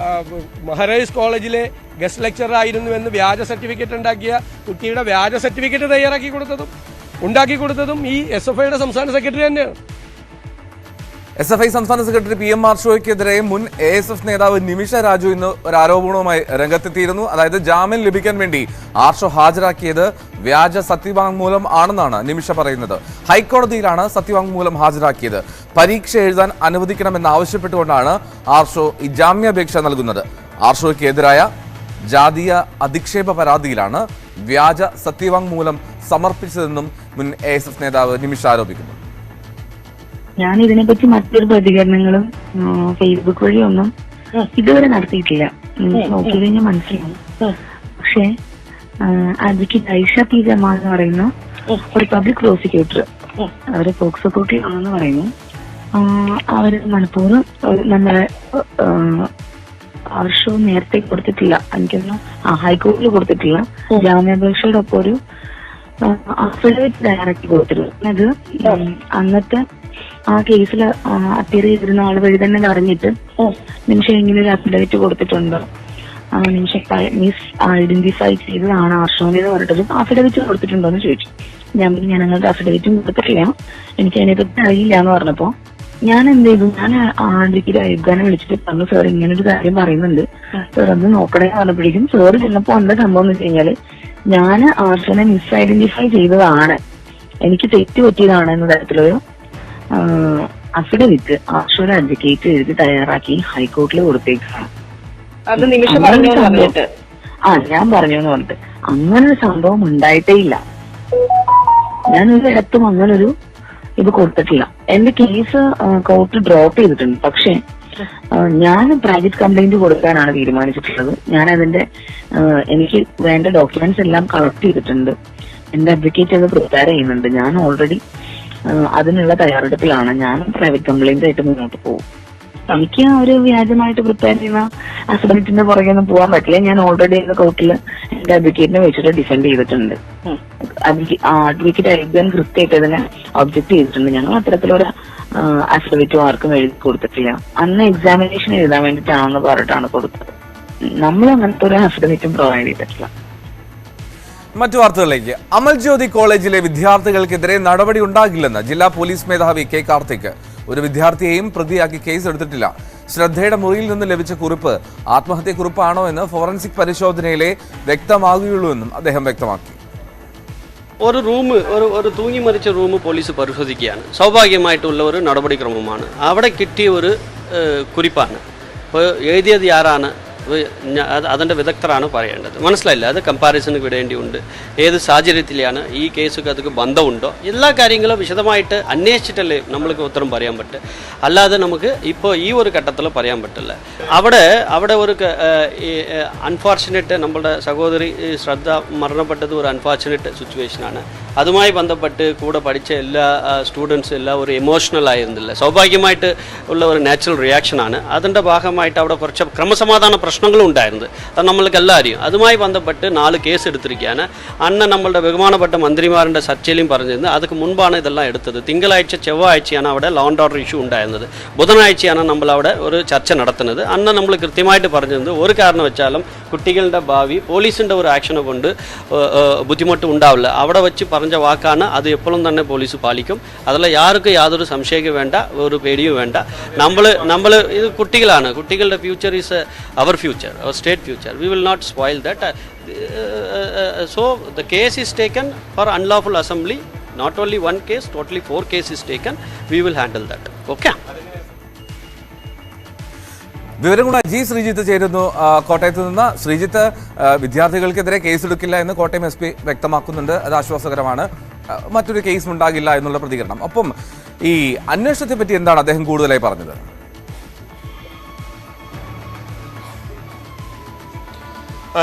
മഹാരാജാസ് കോളേജിലെ ഗസ്റ്റ് ലെക്ചറർ ആയിരുന്നുവെന്ന് വ്യാജ സർട്ടിഫിക്കറ്റ് ഉണ്ടാക്കിയ കുട്ടിയുടെ വ്യാജ സർട്ടിഫിക്കറ്റ് ഉണ്ടാക്കി കൊടുത്തതും ഈ SFIയുടെ സംസ്ഥാന സെക്രട്ടറി തന്നെയാണ്. SFI സംസ്ഥാന സെക്രട്ടറി PM ഷോയ്ക്കെതിരെ മുൻ ASF നേതാവ് നിമിഷ രാജു ഇന്ന് ഒരു ആരോപണവുമായി രംഗത്തെത്തിയിരുന്നു. അതായത് ജാമ്യം ലഭിക്കാൻ വേണ്ടി ആർഷോ ഹാജരാക്കിയത് വ്യാജ സത്യവാങ്മൂലം ആണെന്നാണ് നിമിഷ പറയുന്നത്. ഹൈക്കോടതിയിലാണ് സത്യവാങ്മൂലം ഹാജരാക്കിയത്. പരീക്ഷ എഴുതാൻ അനുവദിക്കണമെന്നാവശ്യപ്പെട്ടുകൊണ്ടാണ് ആർഷോ ഈ ജാമ്യാപേക്ഷ നൽകുന്നത്. ആർഷോയ്ക്കെതിരായ ജാതീയ അധിക്ഷേപ പരാതിയിലാണ് വ്യാജ സത്യവാങ്മൂലം സമർപ്പിച്ചതെന്നും മുൻ ASF നേതാവ് നിമിഷ ആരോപിക്കുന്നു. ഞാൻ ഇതിനെപ്പറ്റി മറ്റൊരു പ്രതികരണങ്ങളും ഫേസ്ബുക്ക് വഴിയൊന്നും ഇതുവരെ നടത്തിയിട്ടില്ല. നോക്കി കഴിഞ്ഞാൽ മനസ്സിലാവും. പക്ഷേ അഡ്വക്കേറ്റ് ഐഷ P ജമാൽ എന്ന് പറയുന്ന ഒരു പബ്ലിക് പ്രോസിക്യൂട്ടർ, അവര് പോക്സോ കോർട്ടിലാണെന്ന് പറയുന്നു. അവര് മനഃപൂർവ്വം നമ്മളെ ആർഷോ നേരത്തെ കൊടുത്തിട്ടില്ല, എനിക്കൊന്നും ഹൈക്കോടതിയിൽ കൊടുത്തിട്ടില്ല. ജാമ്യാപേക്ഷയുടെ ഒപ്പം ഒരു അഫിഡവിറ്റ് തയ്യാറാക്കി കൊടുത്തിരുന്നു. അത് അന്നത്തെ ആ കേസിൽ അപ്പിയർ ചെയ്തിരുന്ന ആൾ വഴി തന്നെ അറിഞ്ഞിട്ട് നിമിഷം ഇങ്ങനെ ഒരു അഫിഡവിറ്റ് കൊടുത്തിട്ടുണ്ട്, നിമിഷം മിസ് ഐഡന്റിഫൈ ചെയ്തതാണ് ആർഷോനെ എന്ന് പറഞ്ഞിട്ട് അഫിഡവിറ്റ് കൊടുത്തിട്ടുണ്ടോ എന്ന് ചോദിച്ചു. ഞാൻ അങ്ങനത്തെ അഫിഡവിറ്റും കൊടുത്തിട്ടില്ല, എനിക്ക് അതിനെപ്പറ്റി അറിയില്ല എന്ന് പറഞ്ഞപ്പോ ഞാൻ എന്ത് ചെയ്തു, ഞാൻ അഡ്വക്കേറ്റ് അയ്യൂബ്ഖാനെ വിളിച്ചിട്ട് പറഞ്ഞു, സാർ ഇങ്ങനൊരു കാര്യം പറയുന്നുണ്ട്, സാർ ഒന്ന് നോക്കണേ പറഞ്ഞപ്പോഴേക്കും സാറ് ചെന്നപ്പോ എന്താ സംഭവം എന്ന് വെച്ച് കഴിഞ്ഞാല് ഞാൻ ആർഷോനെ മിസ് ഐഡന്റിഫൈ ചെയ്തതാണ്, എനിക്ക് തെറ്റ് പറ്റിയതാണ് എന്ന തരത്തിലൊരു അഫിഡവിറ്റ് ആർഷോയുടെ അഡ്വക്കേറ്റ് എഴുതി തയ്യാറാക്കി ഹൈക്കോടതിയിൽ കൊടുത്തേക്കാണ്. ഞാൻ പറഞ്ഞു എന്ന് പറഞ്ഞിട്ട് അങ്ങനൊരു സംഭവം ഉണ്ടായിട്ടേ ഇല്ല. ഞാനൊരു ഇടത്തും അങ്ങനൊരു ഇത് കൊടുത്തിട്ടില്ല. എന്റെ കേസ് കോർട്ട് ഡ്രോപ്പ് ചെയ്തിട്ടുണ്ട്. പക്ഷെ ഞാൻ പ്രൈവറ്റ് കംപ്ലൈന്റ് കൊടുക്കാനാണ് തീരുമാനിച്ചിട്ടുള്ളത്. ഞാൻ അതിന്റെ എനിക്ക് വേണ്ട ഡോക്യുമെന്റ്സ് എല്ലാം കളക്ട് ചെയ്തിട്ടുണ്ട്. എന്റെ അഡ്വക്കേറ്റ് അത് പ്രിപ്പയർ ചെയ്യുന്നുണ്ട്. ഞാൻ ഓൾറെഡി അതിനുള്ള തയ്യാറെടുപ്പിലാണ്. ഞാൻ പ്രൈവറ്റ് കംപ്ലൈന്റ് ആയിട്ട് മുന്നോട്ട് പോകും. എനിക്ക് ഒരു വ്യാജമായിട്ട് പ്രിപ്പയർ ചെയ്യുന്ന അഫിഡവിറ്റിന്റെ പുറകെ ഒന്നും പോകാൻ പറ്റില്ല. ഞാൻ ഓൾറെഡി കോർട്ടിൽ എന്റെ അഡ്വക്കേറ്റിനെ വെച്ചിട്ട് ഡിഫെൻഡ് ചെയ്തിട്ടുണ്ട്. അഡ്വക്കേറ്റ് അയ്യൂബ്ഖാൻ കൃത്യമായിട്ട് അതിനെ ഒബ്ജക്ട് ചെയ്തിട്ടുണ്ട്. ഞങ്ങൾ അത്തരത്തിലൊരു അഫിഡവിറ്റും ആർക്കും എഴുതി കൊടുത്തിട്ടില്ല. അന്ന് എക്സാമിനേഷൻ എഴുതാൻ വേണ്ടിയിട്ടാണെന്ന് പറഞ്ഞിട്ടാണ് കൊടുത്തത്. നമ്മൾ അങ്ങനത്തെ ഒരു അഫിഡവിറ്റും പ്രൊവൈഡ് ചെയ്തിട്ടില്ല. മറ്റു വാർത്തകളിലേക്ക്. അമൽ ജ്യോതി കോളേജിലെ വിദ്യാർത്ഥികൾക്കെതിരെ നടപടി ഉണ്ടാകില്ലെന്ന് ജില്ലാ പോലീസ് മേധാവി K കാർത്തിക്. ഒരു വിദ്യാർത്ഥിയെയും പ്രതിയാക്കി കേസ് എടുത്തിട്ടില്ല. ശ്രദ്ധയുടെ മുറിയിൽ നിന്ന് ലഭിച്ച കുറിപ്പ് ആത്മഹത്യക്കുറിപ്പാണോ എന്ന് ഫോറൻസിക് പരിശോധനയിലെ വ്യക്തമാകുകയുള്ളൂ എന്നും അദ്ദേഹം വ്യക്തമാക്കി. ഒരു തൂങ്ങി മരിച്ച റൂം പോലീസ് പരിശോധിക്കുകയാണ്. സ്വാഭാവികമായിട്ടുള്ള ഒരു നടപടിക്രമമാണ്. അവിടെ കിട്ടിയ ഒരു കുറിപ്പാണ്. അപ്പോൾ എഴുതിയത് ആരാണ്, അതിൻ്റെ വിദഗ്ധരാണ് പറയേണ്ടത്. മനസ്സിലായില്ല, അത് കമ്പാരിസന് വിടേണ്ടിയുണ്ട്. ഏത് സാഹചര്യത്തിലാണ് ഈ കേസൊക്കെ അതൊക്കെ ബന്ധമുണ്ടോ, എല്ലാ കാര്യങ്ങളും വിശദമായിട്ട് അന്വേഷിച്ചിട്ടല്ലേ നമ്മൾക്ക് ഉത്തരം പറയാൻ പറ്റും. അല്ലാതെ നമുക്ക് ഇപ്പോൾ ഈ ഒരു ഘട്ടത്തിൽ പറയാൻ പറ്റില്ല. അവിടെ ഒരു അൺഫോർച്ചുനേറ്റ് നമ്മളുടെ സഹോദരി ശ്രദ്ധ മരണപ്പെട്ടത് ഒരു അൺഫോർച്ചുനേറ്റ് സിറ്റുവേഷനാണ്. അതുമായി ബന്ധപ്പെട്ട് കൂടെ പഠിച്ച എല്ലാ സ്റ്റുഡൻസും എല്ലാം ഒരു എമോഷണൽ ആയിരുന്നില്ല. സ്വാഭാവികമായിട്ട് ഉള്ള ഒരു നാച്ചുറൽ റിയാക്ഷനാണ്. അതിൻ്റെ ഭാഗമായിട്ട് അവിടെ കുറച്ച് ക്രമസമാധാന പ്രശ്നങ്ങളും ഉണ്ടായിരുന്നത്. അത് നമ്മൾക്കെല്ലാം അറിയും. അതുമായി ബന്ധപ്പെട്ട് 4 കേസ് എടുത്തിരിക്കുകയാണ്. അന്ന് നമ്മളുടെ ബഹുമാനപ്പെട്ട മന്ത്രിമാരുടെ ചർച്ചയിലും പറഞ്ഞിരുന്നത് അതൊക്കെ മുൻപാണ് ഇതെല്ലാം എടുത്തത്. തിങ്കളാഴ്ച ചൊവ്വാഴ്ചയാണ് അവിടെ ലോ ആൻഡ് ഓർഡർ ഇഷ്യൂ ഉണ്ടായിരുന്നത്. ബുധനാഴ്ചയാണ് നമ്മൾ അവിടെ ഒരു ചർച്ച നടത്തുന്നത്. അന്ന് നമ്മൾ കൃത്യമായിട്ട് പറഞ്ഞിരുന്നത് ഒരു കാരണം വെച്ചാലും കുട്ടികളുടെ ഭാവി പോലീസിൻ്റെ ഒരു ആക്ഷനെ കൊണ്ട് ബുദ്ധിമുട്ട് ഉണ്ടാവില്ല. അവിടെ വെച്ച് പറഞ്ഞ വാക്കാണ്, അത് എപ്പോഴും തന്നെ പോലീസ് പാലിക്കും. അതിൽ യാർക്കും യാതൊരു സംശയം വേണ്ട, ഒരു പേടിയും വേണ്ട. നമ്മൾ ഇത് കുട്ടികളാണ്, കുട്ടികളുടെ future is our future, our state future. We will not spoil that. So the case is taken for unlawful assembly. Not only one case, totally 4 cases is taken. We will handle that. Okay. വിവരങ്ങളുമായി ജി ശ്രീജിത്ത് ചേരുന്നു കോട്ടയത്ത് നിന്ന്. ശ്രീജിത്ത്, വിദ്യാർത്ഥികൾക്കെതിരെ കേസെടുക്കില്ല എന്ന് കോട്ടയം SP വ്യക്തമാക്കുന്നുണ്ട്. അത് ആശ്വാസകരമാണ്. മറ്റൊരു കേസ് ഉണ്ടാകില്ല എന്നുള്ള പ്രതികരണം. ഒപ്പം ഈ അന്വേഷണത്തെ പറ്റി എന്താണ് അദ്ദേഹം കൂടുതലായി പറഞ്ഞത്?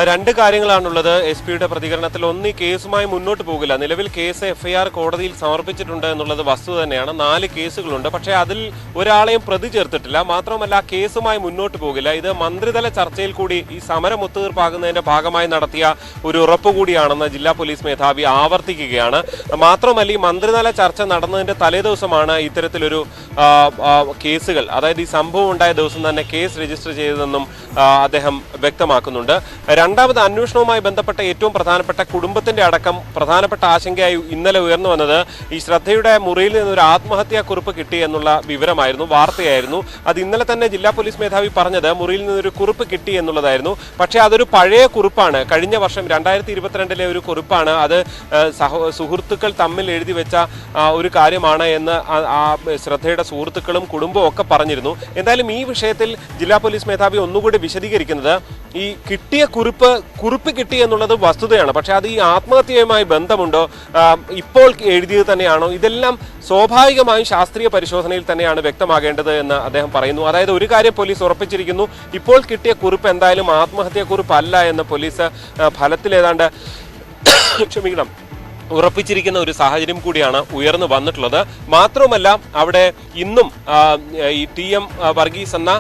രണ്ട് കാര്യങ്ങളാണുള്ളത് SP-യുടെ പ്രതികരണത്തിൽ. ഒന്ന്, ഈ കേസുമായി മുന്നോട്ട് പോകില്ല. നിലവിൽ കേസ് FIR കോടതിയിൽ സമർപ്പിച്ചിട്ടുണ്ട് എന്നുള്ളത് വസ്തുത തന്നെയാണ്. 4 കേസുകളുണ്ട്. പക്ഷേ അതിൽ ഒരാളെയും പ്രതി ചേർത്തിട്ടില്ല. മാത്രമല്ല, കേസുമായി മുന്നോട്ട് പോകില്ല. ഇത് മന്ത്രിതല ചർച്ചയിൽ കൂടി ഈ സമരം ഒത്തുതീർപ്പാകുന്നതിന്റെ ഭാഗമായി നടത്തിയ ഒരു ഉറപ്പ് കൂടിയാണെന്ന് ജില്ലാ പോലീസ് മേധാവി ആവർത്തിക്കുകയാണ്. മാത്രമല്ല, ഈ മന്ത്രിതല ചർച്ച നടന്നതിന്റെ തലേദിവസമാണ് ഇത്തരത്തിലൊരു കേസുകൾ, അതായത് ഈ സംഭവം ഉണ്ടായ ദിവസം തന്നെ കേസ് രജിസ്റ്റർ ചെയ്തതെന്നും അദ്ദേഹം വ്യക്തമാക്കുന്നുണ്ട്. രണ്ടാമത്, അന്വേഷണവുമായി ബന്ധപ്പെട്ട ഏറ്റവും പ്രധാനപ്പെട്ട കുടുംബത്തിന്റെ അടക്കം പ്രധാനപ്പെട്ട ആശങ്കയായി ഇന്നലെ ഉയർന്നു വന്നത് ഈ ശ്രദ്ധയുടെ മുറിയിൽ നിന്നൊരു ആത്മഹത്യാ കുറിപ്പ് കിട്ടി എന്നുള്ള വിവരമായിരുന്നു, വാർത്തയായിരുന്നു. അത് ഇന്നലെ തന്നെ ജില്ലാ പോലീസ് മേധാവി പറഞ്ഞത് മുറിയിൽ നിന്നൊരു കുറിപ്പ് കിട്ടി എന്നുള്ളതായിരുന്നു. പക്ഷേ അതൊരു പഴയ കുറിപ്പാണ്, കഴിഞ്ഞ വർഷം 2022 ഒരു കുറിപ്പാണ്. അത് സുഹൃത്തുക്കൾ തമ്മിൽ എഴുതി വെച്ച ഒരു കാര്യമാണ് എന്ന് ആ ശ്രദ്ധയുടെ സുഹൃത്തുക്കളും കുടുംബവും ഒക്കെ പറഞ്ഞിരുന്നു. എന്തായാലും ഈ വിഷയത്തിൽ ജില്ലാ പോലീസ് മേധാവി ഒന്നുകൂടി വിശദീകരിക്കുന്നത്, ഈ കിട്ടിയ കുറിപ്പ് കിട്ടി എന്നുള്ളത് വസ്തുതയാണ്. പക്ഷെ അത് ഈ ആത്മഹത്യയുമായി ബന്ധമുണ്ടോ, ഇപ്പോൾ എഴുതിയത് തന്നെയാണോ, ഇതെല്ലാം സ്വാഭാവികമായും ശാസ്ത്രീയ പരിശോധനയിൽ തന്നെയാണ് വ്യക്തമാകേണ്ടത് എന്ന് അദ്ദേഹം പറയുന്നു. അതായത് ഒരു കാര്യം പോലീസ് ഉറപ്പിച്ചിരിക്കുന്നു, ഇപ്പോൾ കിട്ടിയ കുറിപ്പ് എന്തായാലും ആത്മഹത്യാ കുറിപ്പല്ല എന്ന് പോലീസ് ഫലത്തിൽ ഏതാണ്ട് ക്ഷമിക്കണം ഉറപ്പിച്ചിരിക്കുന്ന ഒരു സാഹചര്യം കൂടിയാണ് ഉയർന്നു വന്നിട്ടുള്ളത്. മാത്രവുമല്ല, അവിടെ ഇന്നും ഈ TM വർഗീസ് എന്ന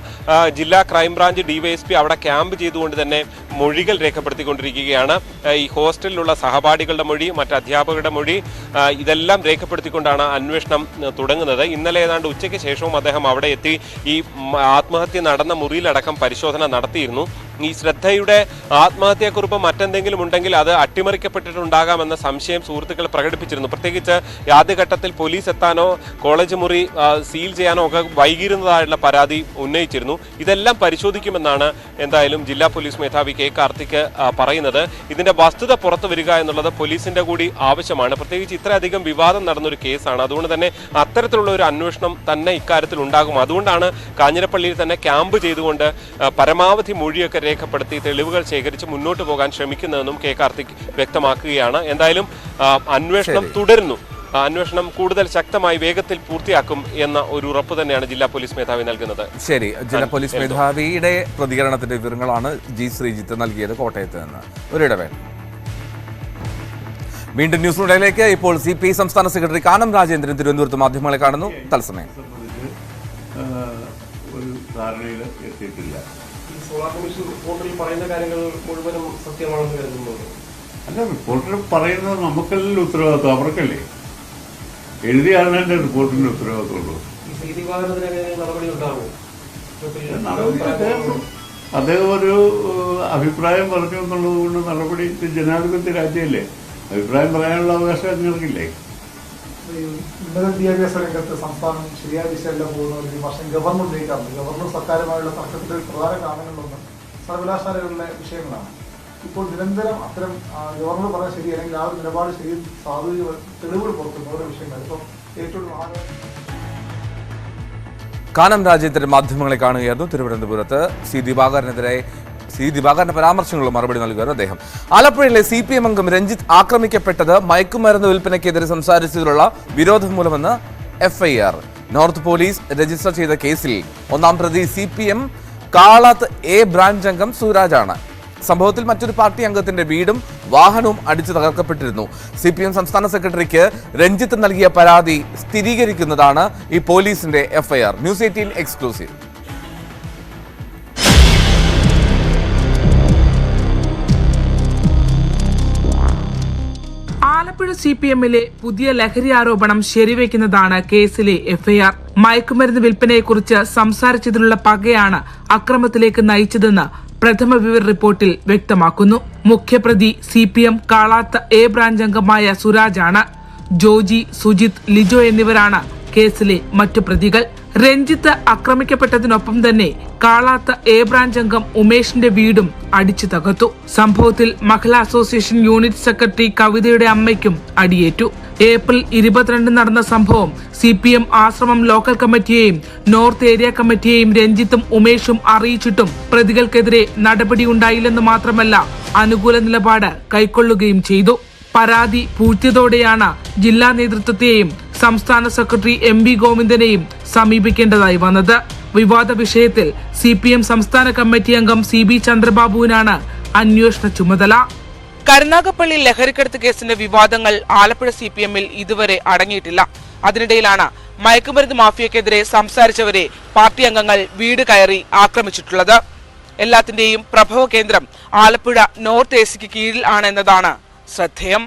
ജില്ലാ ക്രൈംബ്രാഞ്ച് DYSP അവിടെ ക്യാമ്പ് ചെയ്തുകൊണ്ട് തന്നെ മൊഴികൾ രേഖപ്പെടുത്തിക്കൊണ്ടിരിക്കുകയാണ്. ഈ ഹോസ്റ്റലിലുള്ള സഹപാഠികളുടെ മൊഴി, മറ്റ് അധ്യാപകരുടെ മൊഴി, ഇതെല്ലാം രേഖപ്പെടുത്തിക്കൊണ്ടാണ് അന്വേഷണം തുടങ്ങുന്നത്. ഇന്നലെ ഏതാണ്ട് ഉച്ചയ്ക്ക് ശേഷവും അദ്ദേഹം അവിടെ എത്തി ഈ ആത്മഹത്യ നടന്ന മുറിയിലടക്കം പരിശോധന നടത്തിയിരുന്നു. ഈ ശ്രദ്ധയുടെ ആത്മഹത്യാക്കുറിപ്പ് മറ്റെന്തെങ്കിലും ഉണ്ടെങ്കിൽ അത് അട്ടിമറിക്കപ്പെട്ടിട്ടുണ്ടാകാമെന്ന സംശയം സുഹൃത്തുക്കൾ പ്രകടിപ്പിച്ചിരുന്നു. പ്രത്യേകിച്ച് ആദ്യഘട്ടത്തിൽ പോലീസ് എത്താനോ കോളേജ് മുറി സീൽ ചെയ്യാനോ ഒക്കെ വൈകിയിരുന്നതായുള്ള പരാതി ഉന്നയിച്ചിരുന്നു. ഇതെല്ലാം പരിശോധിക്കുമെന്നാണ് എന്തായാലും ജില്ലാ പോലീസ് മേധാവി K. കാർത്തിക് പറയുന്നത്. ഇതിന്റെ വസ്തുത പുറത്തു വരിക എന്നുള്ളത് പോലീസിന്റെ കൂടി ആവശ്യമാണ്. പ്രത്യേകിച്ച് ഇത്രയധികം വിവാദം നടന്നൊരു കേസാണ്. അതുകൊണ്ട് തന്നെ അത്തരത്തിലുള്ള ഒരു അന്വേഷണം തന്നെ ഇക്കാര്യത്തിൽ ഉണ്ടാകും. അതുകൊണ്ടാണ് കാഞ്ഞിരപ്പള്ളിയിൽ തന്നെ ക്യാമ്പ് ചെയ്തുകൊണ്ട് പരമാവധി മൊഴിയൊക്കെ രേഖപ്പെടുത്തി തെളിവുകൾ ശേഖരിച്ച് മുന്നോട്ട് പോകാൻ ശ്രമിക്കുന്നതെന്നും K. കാർത്തിക് വ്യക്തമാക്കുകയാണ്. എന്തായാലും അന്വേഷണം തുടരുന്നു. അന്വേഷണം കൂടുതൽ ശക്തമായി വേഗത്തിൽ പൂർത്തിയാക്കും എന്ന ഒരു ഉറപ്പ് തന്നെയാണ് ജില്ലാ പോലീസ് മേധാവി നൽകുന്നത്. ശരി, ജില്ലാ പോലീസ് മേധാവിയുടെ പ്രതികരണത്തിന്റെ വിവരങ്ങളാണ് ജി ശ്രീജിത്ത് നൽകിയത് കോട്ടയത്ത് നിന്ന്. ഒരിടവേള. വീണ്ടും ന്യൂസ് റൂമിലേക്ക്. ഇപ്പോൾ CPI സംസ്ഥാന സെക്രട്ടറി കാനം രാജേന്ദ്രൻ തിരുവനന്തപുരത്ത് മാധ്യമങ്ങളെ കാണുന്നു. തത്സമയം. ഒരു ധാരണയിൽ എത്തിയിട്ടില്ല. സോളാർ കമ്മീഷൻ റിപ്പോർട്ടിൽ പറയുന്ന കാര്യങ്ങൾ മുഴുവനും സത്യമാണെന്ന് കരുതുന്നത്? അല്ല, റിപ്പോർട്ടിൽ പറയുന്നത് നമുക്കല്ലല്ലോ ഉത്തരവാദിത്വം, അവർക്കല്ലേ. എഴുതിയ ആളുടെ റിപ്പോർട്ടിന്റെ ഉത്തരവാദിത്തമുള്ളൂ. അദ്ദേഹം ഒരു അഭിപ്രായം പറഞ്ഞു എന്നുള്ളത് കൊണ്ട് നടപടി, ജനാധിപത്യ രാജ്യമല്ലേ, അഭിപ്രായം പറയാനുള്ള അവകാശം അങ്ങനെയില്ലേ. ഉന്നത വിദ്യാഭ്യാസ രംഗത്ത് സംസ്ഥാനം ശരിയായ ദിശയല്ല പോകുന്ന ഒരു വിമർശനം ഗവർണർ ഉന്നയിക്കാറുണ്ട്. ഗവർണർ സർക്കാരുമായുള്ള തർക്കത്തിന്റെ ഒരു പ്രധാന കാരണങ്ങളൊന്ന് സർവകലാശാലകളിലെ വിഷയങ്ങളാണ്. ഇപ്പോൾ നിരന്തരം അത്തരം ഗവർണർ പറയാൻ ശരി, അല്ലെങ്കിൽ ആ ഒരു നിലപാട് ശരി സാധുത തെളിവുകൾ പുറത്തുന്ന ഓരോ വിഷയങ്ങൾ ഇപ്പം ഏറ്റവും കാനം രാജേന്ദ്രൻ മാധ്യമങ്ങളെ കാണുകയായിരുന്നു. തിരുവനന്തപുരത്ത് C. ദിവാകരനെതിരെ സി ദിവാകരന്റെ പരാമർശങ്ങളും മറുപടി നൽകുകയാണ് അദ്ദേഹം. ആലപ്പുഴയിലെ CPM അംഗം രഞ്ജിത്ത് ആക്രമിക്കപ്പെട്ടത് മയക്കുമരുന്ന് വിൽപ്പനയ്ക്കെതിരെ സംസാരിച്ചതിലുള്ള വിരോധം മൂലമെന്ന് FIR. നോർത്ത് പോലീസ് രജിസ്റ്റർ ചെയ്ത കേസിൽ ഒന്നാം പ്രതി CPM കാളാത്ത് A ബ്രാഞ്ച് അംഗം സൂരാജാണ്. സംഭവത്തിൽ മറ്റൊരു പാർട്ടി അംഗത്തിന്റെ വീടും വാഹനവും അടിച്ചു തകർക്കപ്പെട്ടിരുന്നു. CPM സംസ്ഥാന സെക്രട്ടറിക്ക് രഞ്ജിത്ത് നൽകിയ പരാതി സ്ഥിരീകരിക്കുന്നതാണ് ഈ പോലീസിന്റെ FIR. News 18 exclusive. ആലപ്പുഴ CPMലെ പുതിയ ലഹരി ആരോപണം ശരിവെക്കുന്നതാണ് കേസിലെ FIR. മയക്കുമരുന്ന് വിൽപ്പനയെക്കുറിച്ച് സംസാരിച്ചതിലുള്ള പകയാണ് അക്രമത്തിലേക്ക് നയിച്ചതെന്ന് പ്രഥമ വിവര റിപ്പോർട്ടിൽ വ്യക്തമാക്കുന്നു. മുഖ്യപ്രതി CPM കാളാത്ത് A ബ്രാഞ്ച് അംഗമായ സുരാജാണ്. ജോജി, സുജിത്, ലിജോ എന്നിവരാണ് കേസിലെ മറ്റു പ്രതികൾ. രഞ്ജിത്ത് ആക്രമിക്കപ്പെട്ടതിനൊപ്പം തന്നെ കാളാത്ത് A ബ്രാഞ്ച് അംഗം ഉമേഷിന്റെ വീടും അടിച്ചു തകർത്തു. സംഭവത്തിൽ മഹിളാ അസോസിയേഷൻ യൂണിറ്റ് സെക്രട്ടറി കവിതയുടെ അമ്മയ്ക്കും അടിയേറ്റു. ഏപ്രിൽ 22 നടന്ന സംഭവം CPM ആശ്രമം ലോക്കൽ കമ്മിറ്റിയെയും നോർത്ത് ഏരിയ കമ്മിറ്റിയെയും രഞ്ജിത്തും ഉമേഷും അറിയിച്ചിട്ടും പ്രതികൾക്കെതിരെ നടപടിയുണ്ടായില്ലെന്ന് മാത്രമല്ല അനുകൂല നിലപാട് കൈക്കൊള്ളുകയും ചെയ്തു. പരാതി പൂഴ്ത്തിയതോടെയാണ് ജില്ലാ നേതൃത്വത്തെയും സംസ്ഥാന സെക്രട്ടറി MB ഗോവിന്ദനെയും സമീപിക്കേണ്ടതായി വന്നത്. വിവാദ വിഷയത്തിൽ CPM സംസ്ഥാന കമ്മിറ്റി അംഗം CB ചന്ദ്രബാബുവിനാണ് അന്വേഷണ ചുമതല. കരുനാഗപ്പള്ളി ലഹരിക്കടത്ത് കേസിന്റെ വിവാദങ്ങൾ ആലപ്പുഴ CPMൽ ഇതുവരെ അടങ്ങിയിട്ടില്ല. അതിനിടയിലാണ് മയക്കുമരുന്ന് മാഫിയക്കെതിരെ സംസാരിച്ചവരെ പാർട്ടി അംഗങ്ങൾ വീട് കയറി ആക്രമിച്ചിട്ടുള്ളത്. എല്ലാത്തിന്റെയും പ്രഭവ കേന്ദ്രം ആലപ്പുഴ നോർത്ത് AC കീഴിൽ ആണെന്നതാണ് ശ്രദ്ധേയം.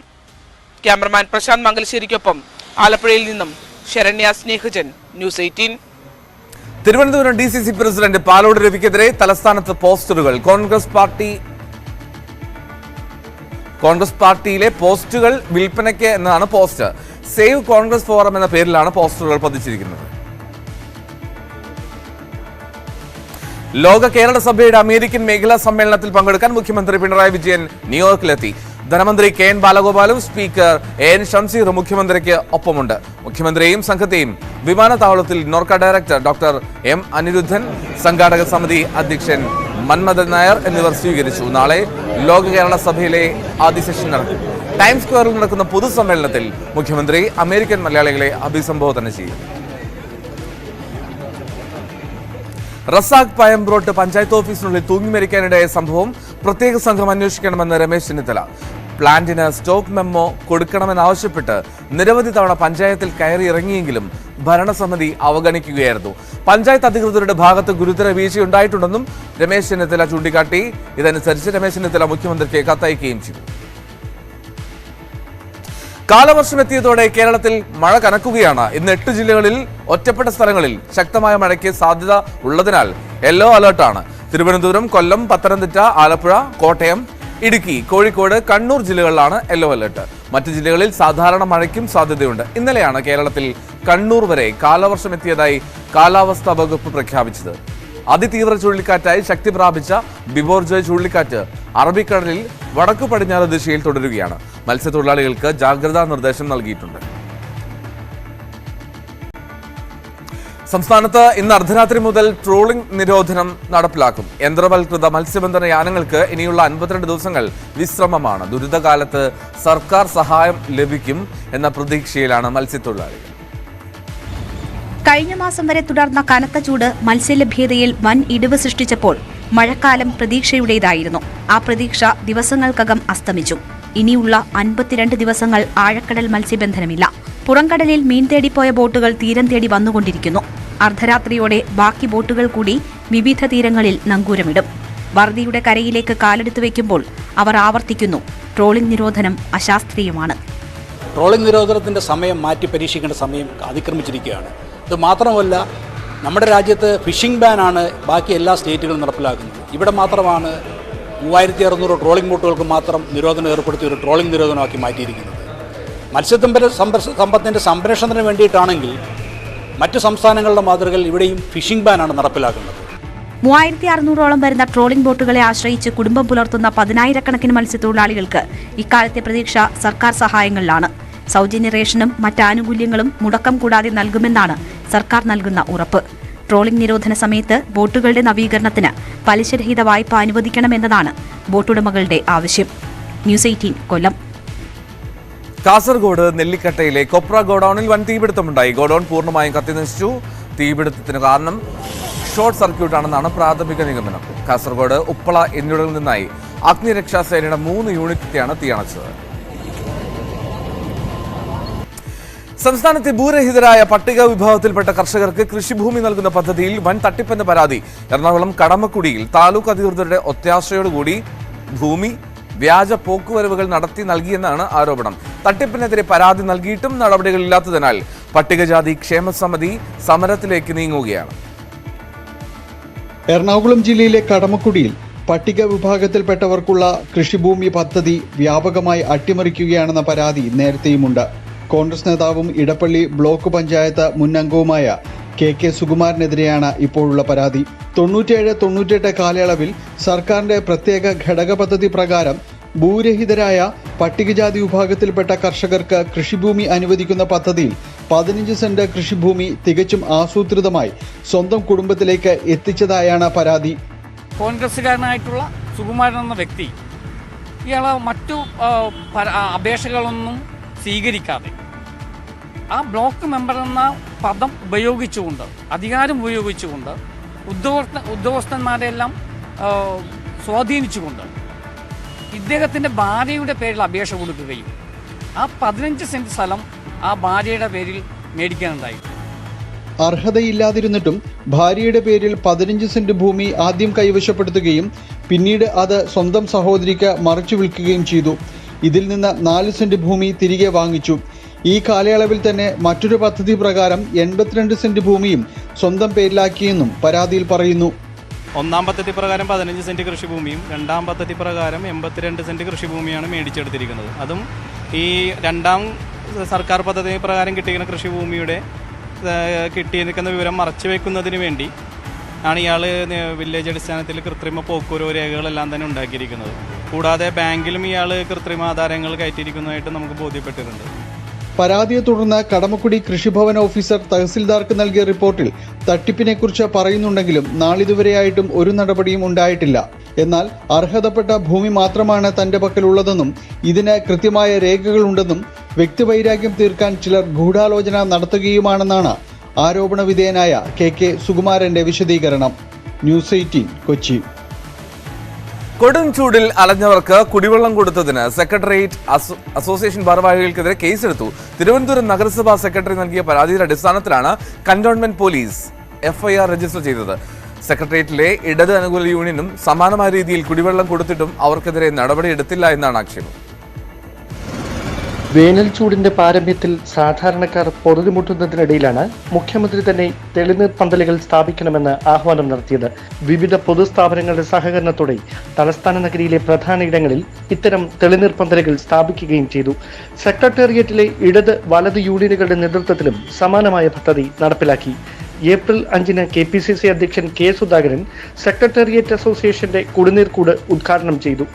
ക്യാമറമാൻ പ്രശാന്ത് മംഗലശ്ശേരിക്കൊപ്പം ആലപ്പുഴയിൽ നിന്നും Saranya Snehajan, news 18. Thiruvananthapuram DCC president Palode രവിക്കെതിരെ തലസ്ഥാനത്ത് പോസ്റ്ററുകൾ. കോൺഗ്രസ് പാർട്ടിയിലെ പോസ്റ്റുകൾ വിൽപ്പനയ്ക്ക് എന്നാണ് പോസ്റ്റ്. സേവ് കോൺഗ്രസ് ഫോറം എന്ന പേരിലാണ് പോസ്റ്ററുകൾ പതിച്ചിരിക്കുന്നത്. ലോക കേരള സഭയുടെ അമേരിക്കൻ മേഖലാ സമ്മേളനത്തിൽ പങ്കെടുക്കാൻ മുഖ്യമന്ത്രി പിണറായി വിജയൻ ന്യൂയോർക്കിലെത്തി. ധനമന്ത്രി KN ബാലഗോപാലും സ്പീക്കർ AN ഷംസീറും മുഖ്യമന്ത്രിക്ക് ഒപ്പമുണ്ട്. മുഖ്യമന്ത്രിയെയും സംഘത്തെയും വിമാനത്താവളത്തിൽ NORKA director doctor M Anirudhan, സംഘാടക സമിതി അധ്യക്ഷൻ മന്മഥൻ നായർ എന്നിവർ സ്വീകരിച്ചു. നാളെ ലോക കേരള സഭയിലെ ആദ്യ സെഷൻ നടക്കും. ടൈംസ് സ്ക്വയറിൽ നടക്കുന്ന പൊതുസമ്മേളനത്തിൽ മുഖ്യമന്ത്രി അമേരിക്കൻ മലയാളികളെ അഭിസംബോധന ചെയ്യും. റസാഖ് പയമ്പ്രോട്ട് പഞ്ചായത്ത് ഓഫീസിനുള്ളിൽ തൂങ്ങിമരിക്കാനിടയായ സംഭവം പ്രത്യേക സംഘം അന്വേഷിക്കണമെന്ന് രമേശ് ചെന്നിത്തല. പ്ലാന്റിന് സ്റ്റോപ്പ് മെമ്മോ കൊടുക്കണമെന്നാവശ്യപ്പെട്ട് നിരവധി തവണ പഞ്ചായത്തിൽ കയറി ഇറങ്ങിയെങ്കിലും ഭരണസമിതി അവഗണിക്കുകയായിരുന്നു. പഞ്ചായത്ത് അധികൃതരുടെ ഭാഗത്ത് ഗുരുതര വീഴ്ചയുണ്ടായിട്ടുണ്ടെന്നും രമേശ് ചെന്നിത്തല ചൂണ്ടിക്കാട്ടി. ഇതനുസരിച്ച് രമേശ് ചെന്നിത്തല മുഖ്യമന്ത്രിക്ക് കത്തയക്കുകയും ചെയ്തു. കാലവർഷം എത്തിയതോടെ കേരളത്തിൽ മഴ കനക്കുകയാണ്. ഇന്ന് 8 ജില്ലകളിൽ ഒറ്റപ്പെട്ട സ്ഥലങ്ങളിൽ ശക്തമായ മഴയ്ക്ക് സാധ്യത ഉള്ളതിനാൽ യെല്ലോ അലർട്ടാണ്. തിരുവനന്തപുരം, കൊല്ലം, പത്തനംതിട്ട, ആലപ്പുഴ, കോട്ടയം, ഇടുക്കി, കോഴിക്കോട്, കണ്ണൂർ ജില്ലകളിലാണ് യെല്ലോ അലർട്ട്. മറ്റ് ജില്ലകളിൽ സാധാരണ മഴയ്ക്കും സാധ്യതയുണ്ട്. ഇന്നലെയാണ് കേരളത്തിൽ കണ്ണൂർ വരെ കാലവർഷം എത്തിയതായി കാലാവസ്ഥാ വകുപ്പ് പ്രഖ്യാപിച്ചത്. അതിതീവ്ര ചുഴലിക്കാറ്റായി ശക്തി പ്രാപിച്ച ബിബോർജോയ് ചുഴലിക്കാറ്റ് അറബിക്കടലിൽ വടക്കു പടിഞ്ഞാറ് ദിശയിൽ തുടരുകയാണ്. മത്സ്യത്തൊഴിലാളികൾക്ക് ജാഗ്രതാ നിർദ്ദേശം നൽകിയിട്ടുണ്ട്. സംസ്ഥാനത്ത് ഇന്ന് അർദ്ധരാത്രി മുതൽ ട്രോളിംഗ് നിരോധനം നടപ്പിലാക്കും. യന്ത്രവൽകൃത മത്സ്യബന്ധന യാനങ്ങൾക്ക് ഇനിയുള്ള 52 ദിവസങ്ങൾ വിശ്രമമാണ്. ദുരിതകാലത്ത് സർക്കാർ സഹായം ലഭിക്കും എന്ന പ്രതീക്ഷയിലാണ് മത്സ്യത്തൊഴിലാളികൾ. കഴിഞ്ഞ മാസം വരെ തുടർന്ന കനത്ത ചൂട് മത്സ്യലഭ്യതയിൽ വൻ ഇടിവ് സൃഷ്ടിച്ചപ്പോൾ മഴക്കാലം പ്രതീക്ഷയുടേതായിരുന്നു. ആ പ്രതീക്ഷ ദിവസങ്ങൾക്കകം അസ്തമിച്ചു. ഇനിയുള്ള 52 ദിവസങ്ങൾ ആഴക്കടൽ മത്സ്യബന്ധനമില്ല. പുറംകടലിൽ മീൻ തേടിപ്പോയ ബോട്ടുകൾ തീരം തേടി വന്നുകൊണ്ടിരിക്കുന്നു. അർദ്ധരാത്രിയോടെ ബാക്കി ബോട്ടുകൾ കൂടി വിവിധ തീരങ്ങളിൽ നങ്കൂരമിടും. വറുതിയുടെ കരയിലേക്ക് കാലെടുത്തു വയ്ക്കുമ്പോൾ അവർ ആവർത്തിക്കുന്നു, ട്രോളിംഗ് നിരോധനം അശാസ്ത്രീയമാണ്. ട്രോളിംഗ് നിരോധനത്തിൻ്റെ സമയം മാറ്റി പരീക്ഷിക്കേണ്ട സമയം അതിക്രമിച്ചിരിക്കുകയാണ്. ഇത് മാത്രമല്ല, നമ്മുടെ രാജ്യത്ത് ഫിഷിംഗ് ബാനാണ് ബാക്കി എല്ലാ സ്റ്റേറ്റുകളും നടപ്പിലാക്കുന്നത്. ഇവിടെ മാത്രമാണ് 3600 ട്രോളിംഗ് ബോട്ടുകൾക്ക് മാത്രം നിരോധനം ഏർപ്പെടുത്തി ഒരു ട്രോളിംഗ് നിരോധനമാക്കി മാറ്റിയിരിക്കുന്നത്. സമ്പത്തിൻ്റെ സംരക്ഷണത്തിന് വേണ്ടിയിട്ടാണെങ്കിൽ മറ്റ് സംസ്ഥാനങ്ങളുടെ മാതൃകയിൽ ഇവിടെയും ഫിഷിംഗ് ബാനാണ് നടപ്പിലാക്കുന്നത്. 3600ഓളം വരുന്ന ട്രോളിംഗ് ബോട്ടുകളെ ആശ്രയിച്ച് കുടുംബം പുലർത്തുന്ന 10,000-കണക്കിന് മത്സ്യത്തൊഴിലാളികൾക്ക് ഇക്കാലത്തെ പ്രതീക്ഷ സർക്കാർ സഹായങ്ങളിലാണ്. സൗജന്യ റേഷനും മറ്റ് ആനുകൂല്യങ്ങളും മുടക്കം കൂടാതെ നൽകുമെന്നാണ് സർക്കാർ നൽകുന്ന ഉറപ്പ്. ട്രോളിംഗ് നിരോധന സമയത്ത് ബോട്ടുകളുടെ നവീകരണത്തിന് പലിശരഹിത വായ്പ അനുവദിക്കണമെന്നതാണ് ബോട്ടുടമകളുടെ ആവശ്യം. ന്യൂസ് 18 കൊല്ലം. കാസർഗോഡ് നെല്ലിക്കട്ടയിലെ കൊപ്ര ഗോഡൌണിൽ വൻ തീപിടുത്തമുണ്ടായി. ഗോഡൌൺ പൂർണ്ണമായും കത്തിനശിച്ചു. തീപിടുത്തത്തിന് കാരണം ഷോർട്ട് സർക്യൂട്ടാണെന്നാണ് പ്രാഥമിക നിഗമനം. കാസർഗോഡ്, ഉപ്പള എന്നിവിടങ്ങളിൽ നിന്നായി അഗ്നിരക്ഷാസേനയുടെ 3 യൂണിറ്റാണ് തീയണച്ചത്. സംസ്ഥാനത്തെ ഭൂരഹിതരായ പട്ടിക വിഭാഗത്തിൽപ്പെട്ട കർഷകർക്ക് കൃഷിഭൂമി നൽകുന്ന പദ്ധതിയിൽ വൻ തട്ടിപ്പെന്ന പരാതി. എറണാകുളം കടമക്കുടിയിൽ താലൂക്ക് അധികൃതരുടെ ഒത്താശയോടുകൂടി ഭൂമി വ്യാജ പോക്കുവരവുകൾ നടത്തി നൽകിയെന്നാണ് ആരോപണം. തട്ടിപ്പിനെതിരെ പരാതി നൽകിയിട്ടും നടപടികളില്ലാത്തതിനാൽ പട്ടികജാതി ക്ഷേമസമിതി സമരത്തിലേക്ക് നീങ്ങുകയാണ്. എറണാകുളം ജില്ലയിലെ കടമക്കുടിയിൽ പട്ടിക വിഭാഗത്തിൽപ്പെട്ടവർക്കുള്ള കൃഷിഭൂമി പദ്ധതി വ്യാപകമായി അട്ടിമറിക്കുകയാണെന്ന പരാതി നേരത്തെയുമുണ്ട്. കോൺഗ്രസ് നേതാവും ഇടപ്പള്ളി ബ്ലോക്ക് പഞ്ചായത്ത് മുൻ അംഗവുമായ കെ സുകുമാരനെതിരെയാണ് ഇപ്പോഴുള്ള പരാതി. 97-98 കാലയളവിൽ സർക്കാരിന്റെ പ്രത്യേക ഘടക പദ്ധതി പ്രകാരം ഭൂരഹിതരായ പട്ടികജാതി വിഭാഗത്തിൽപ്പെട്ട കർഷകർക്ക് കൃഷിഭൂമി അനുവദിക്കുന്ന പദ്ധതിയിൽ 15 സെന്റ് കൃഷിഭൂമി തികച്ചും ആസൂത്രിതമായി സ്വന്തം കുടുംബത്തിലേക്ക് എത്തിച്ചതായാണ് പരാതി. കോൺഗ്രസ്സുകാരനായിട്ടുള്ള സുകുമാരൻ എന്ന വ്യക്തി ഇയാളെ മറ്റു അപേക്ഷകളൊന്നും സ്വീകരിക്കാതെ ആ ബ്ലോക്ക് മെമ്പർ എന്ന പദം ഉപയോഗിച്ചുകൊണ്ട്, അധികാരം ഉപയോഗിച്ചുകൊണ്ട് ഉദ്യോഗസ്ഥന്മാരെല്ലാം സ്വാധീനിച്ചുകൊണ്ട് ഇദ്ദേഹത്തിൻ്റെ ഭാര്യയുടെ പേരിൽ അപേക്ഷ കൊടുക്കുകയും ആ 15 സെന്റ് സ്ഥലം ആ ഭാര്യയുടെ പേരിൽ മേടിക്കാനുണ്ടായി. അർഹതയില്ലാതിരുന്നിട്ടും ഭാര്യയുടെ പേരിൽ 15 സെന്റ് ഭൂമി ആദ്യം കൈവശപ്പെടുത്തുകയും പിന്നീട് അത് സ്വന്തം സഹോദരിക്ക് മറിച്ചു വിൽക്കുകയും ചെയ്തു. ഇതിൽ നിന്ന് 4 സെന്റ് ഭൂമി തിരികെ വാങ്ങിച്ചു. ഈ കാലയളവിൽ തന്നെ മറ്റൊരു പദ്ധതി പ്രകാരം 82 സെന്റ് ഭൂമിയും സ്വന്തം പേരിലാക്കിയെന്നും പരാതിയിൽ പറയുന്നു. ഒന്നാം പദ്ധതി പ്രകാരം 15 സെന്റ് കൃഷിഭൂമിയും രണ്ടാം പദ്ധതി പ്രകാരം 82 സെന്റ് കൃഷിഭൂമിയാണ് മേടിച്ചെടുത്തിരിക്കുന്നത്. അതും ഈ രണ്ടാം സർക്കാർ പദ്ധതി പ്രകാരം കിട്ടിയിരിക്കുന്ന കൃഷിഭൂമിയുടെ കിട്ടിയിരിക്കുന്ന വിവരം മറച്ചു വെക്കുന്നതിന് വേണ്ടി ആണ് ഇയാൾ വില്ലേജ് അടിസ്ഥാനത്തിൽ കൃത്രിമ പോക്കുവരവ് രേഖകളെല്ലാം തന്നെ ഉണ്ടാക്കിയിരിക്കുന്നത്. കൂടാതെ ബാങ്കിലും ഇയാൾ കൃത്രിമ ആധാരങ്ങൾ കയറ്റിയിരിക്കുന്നതായിട്ട് നമുക്ക് ബോധ്യപ്പെട്ടിട്ടുണ്ട്. പരാതിയെ തുടർന്ന് കടമക്കുടി കൃഷിഭവൻ ഓഫീസർ തഹസിൽദാർക്ക് നൽകിയ റിപ്പോർട്ടിൽ തട്ടിപ്പിനെക്കുറിച്ച് പറയുന്നുണ്ടെങ്കിലും നാളിതുവരെയായിട്ടും ഒരു നടപടിയും ഉണ്ടായിട്ടില്ല. എന്നാൽ അർഹതപ്പെട്ട ഭൂമി മാത്രമാണ് തന്റെ പക്കലുള്ളതെന്നും ഇതിന് കൃത്യമായ രേഖകളുണ്ടെന്നും വ്യക്തിവൈരാഗ്യം തീർക്കാൻ ചിലർ ഗൂഢാലോചന നടത്തുകയുമാണെന്നാണ് ആരോപണ വിധേയനായ കെ സുകുമാരന്റെ വിശദീകരണം. ന്യൂസ് 18 കൊച്ചി. കൊടും ചൂടിൽ അലഞ്ഞവർക്ക് കുടിവെള്ളം കൊടുത്തതിന് സെക്രട്ടേറിയറ്റ് അസോസിയേഷൻ ഭാരവാഹികൾക്കെതിരെ കേസെടുത്തു. തിരുവനന്തപുരം നഗരസഭാ സെക്രട്ടറി നൽകിയ പരാതിയുടെ അടിസ്ഥാനത്തിലാണ് കന്റോൺമെന്റ് പോലീസ് FIR രജിസ്റ്റർ ചെയ്തത്. സെക്രട്ടേറിയറ്റിലെ ഇടത് അനുകൂല യൂണിയനും സമാനമായ രീതിയിൽ കുടിവെള്ളം കൊടുത്തിട്ടും അവർക്കെതിരെ നടപടിയെടുത്തില്ല എന്നാണ് ആക്ഷേപം. വേനൽ ചൂടിന്റെ പാരമ്യത്തിൽ സാധാരണക്കാർ പൊറുതിമുട്ടുന്നതിനിടയിലാണ് മുഖ്യമന്ത്രി തന്നെ തെളിനീർ പന്തലുകൾ സ്ഥാപിക്കണമെന്ന് ആഹ്വാനം നടത്തിയത്. വിവിധ പൊതുസ്ഥാപനങ്ങളുടെ സഹകരണത്തോടെ തലസ്ഥാന നഗരിയിലെ പ്രധാന ഇടങ്ങളിൽ ഇത്തരം തെളിനീർ പന്തലുകൾ സ്ഥാപിക്കുകയും ചെയ്തു. സെക്രട്ടേറിയറ്റിലെ ഇടത് വലത് യൂണിയനുകളുടെ നേതൃത്വത്തിലും സമാനമായ പദ്ധതി നടപ്പിലാക്കി. ഏപ്രിൽ 5 KPCC അധ്യക്ഷൻ K സുധാകരൻ സെക്രട്ടേറിയറ്റ് അസോസിയേഷന്റെ കുടിനീർക്കൂട് ഉദ്ഘാടനം ചെയ്തു.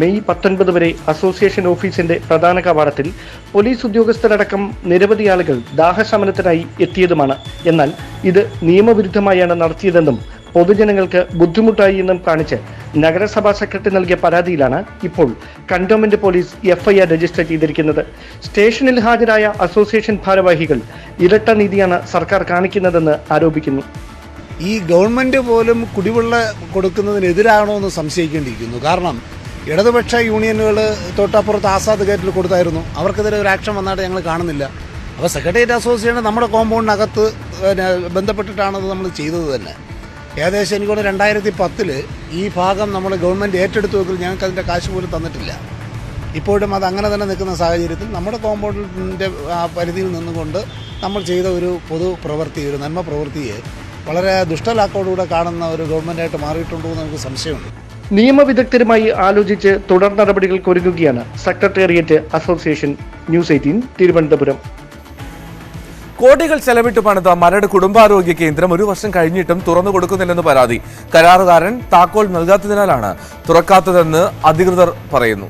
മെയ് 19 വരെ അസോസിയേഷൻ ഓഫീസിന്റെ പ്രധാന കവാടത്തിൽ പോലീസ് ഉദ്യോഗസ്ഥരടക്കം നിരവധി ആളുകൾ ദാഹശമനത്തിനായി എത്തിയതുമാണ്. എന്നാൽ ഇത് നിയമവിരുദ്ധമായാണ് നടത്തിയതെന്നും പൊതുജനങ്ങൾക്ക് ബുദ്ധിമുട്ടായി എന്നും കാണിച്ച് നഗരസഭാ സെക്രട്ടറി നൽകിയ പരാതിയിലാണ് ഇപ്പോൾ കന്റോൺമെന്റ് പോലീസ് FIR രജിസ്റ്റർ ചെയ്തിരിക്കുന്നത്. സ്റ്റേഷനിൽ ഹാജരായ അസോസിയേഷൻ ഭാരവാഹികൾ ഇരട്ട നീതിയാണ് സർക്കാർ കാണിക്കുന്നതെന്ന് ആരോപിക്കുന്നു. ഈ ഗവൺമെന്റ് പോലും കുടിവെള്ളം കൊടുക്കുന്നതിനെതിരാണോ എന്ന് സംശയിക്കേണ്ടിയിരിക്കുന്നു. കാരണം ഇടതുപക്ഷ യൂണിയനുകൾ തൊട്ടപ്പുറത്ത് ആസാദ് ഗേറ്റിൽ കൊടുത്തായിരുന്നു. അവർക്കെതിരെ ഒരു ആക്ഷൻ വന്നായിട്ട് ഞങ്ങൾ കാണുന്നില്ല. അപ്പോൾ സെക്രട്ടേറിയറ്റ് അസോസിയേഷൻ നമ്മുടെ കോമ്പൗണ്ടിനകത്ത് ബന്ധപ്പെട്ടിട്ടാണത് നമ്മൾ ചെയ്തത് തന്നെ. ഏകദേശം എനിക്കൊണ്ട് 2010 ഈ ഭാഗം നമ്മൾ ഗവൺമെൻറ് ഏറ്റെടുത്തുവെങ്കിൽ ഞങ്ങൾക്ക് അതിൻ്റെ കാശ് പോലും തന്നിട്ടില്ല. ഇപ്പോഴും അത് അങ്ങനെ തന്നെ നിൽക്കുന്ന സാഹചര്യത്തിൽ നമ്മുടെ കോമ്പൗണ്ടിൻ്റെ പരിധിയിൽ നിന്നുകൊണ്ട് നമ്മൾ ചെയ്ത ഒരു പൊതു പ്രവൃത്തി, ഒരു നന്മ പ്രവൃത്തിയെ വളരെ ദുഷ്ടലാക്കോടുകൂടെ കാണുന്ന ഒരു ഗവൺമെൻറ്റായിട്ട് മാറിയിട്ടുണ്ടോ എന്ന് നമുക്ക് സംശയമുണ്ട്. നിയമവിദഗ്ധരുമായി ആലോചിച്ച് തുടർ നടപടികൾക്ക് ഒരുങ്ങുകയാണ് സെക്രട്ടേറിയറ്റ് അസോസിയേഷൻ. ന്യൂസ് 18 തിരുവനന്തപുരം. കോടികൾ ചെലവിട്ട് പണിത മരട് കുടുംബാരോഗ്യ കേന്ദ്രം 1 വർഷം കഴിഞ്ഞിട്ടും തുറന്നു കൊടുക്കുന്നില്ലെന്ന് പരാതി. കരാറുകാരൻ താക്കോൽ നൽകാത്തതിനാലാണ് തുറക്കാത്തതെന്ന് അധികൃതർ പറയുന്നു.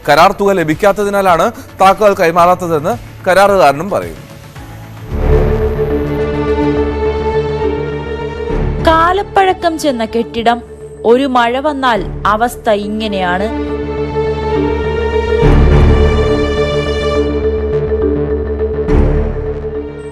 കരാർ തുക ലഭിക്കാത്തതിനാലാണ് താക്കോൽ കൈമാറാത്തതെന്ന് കരാറുകാരനും പറയുന്നു. കാലപ്പഴക്കം ചെന്ന കെട്ടിടം. ഒരു മഴ വന്നാൽ അവസ്ഥ ഇങ്ങനെയാണ്.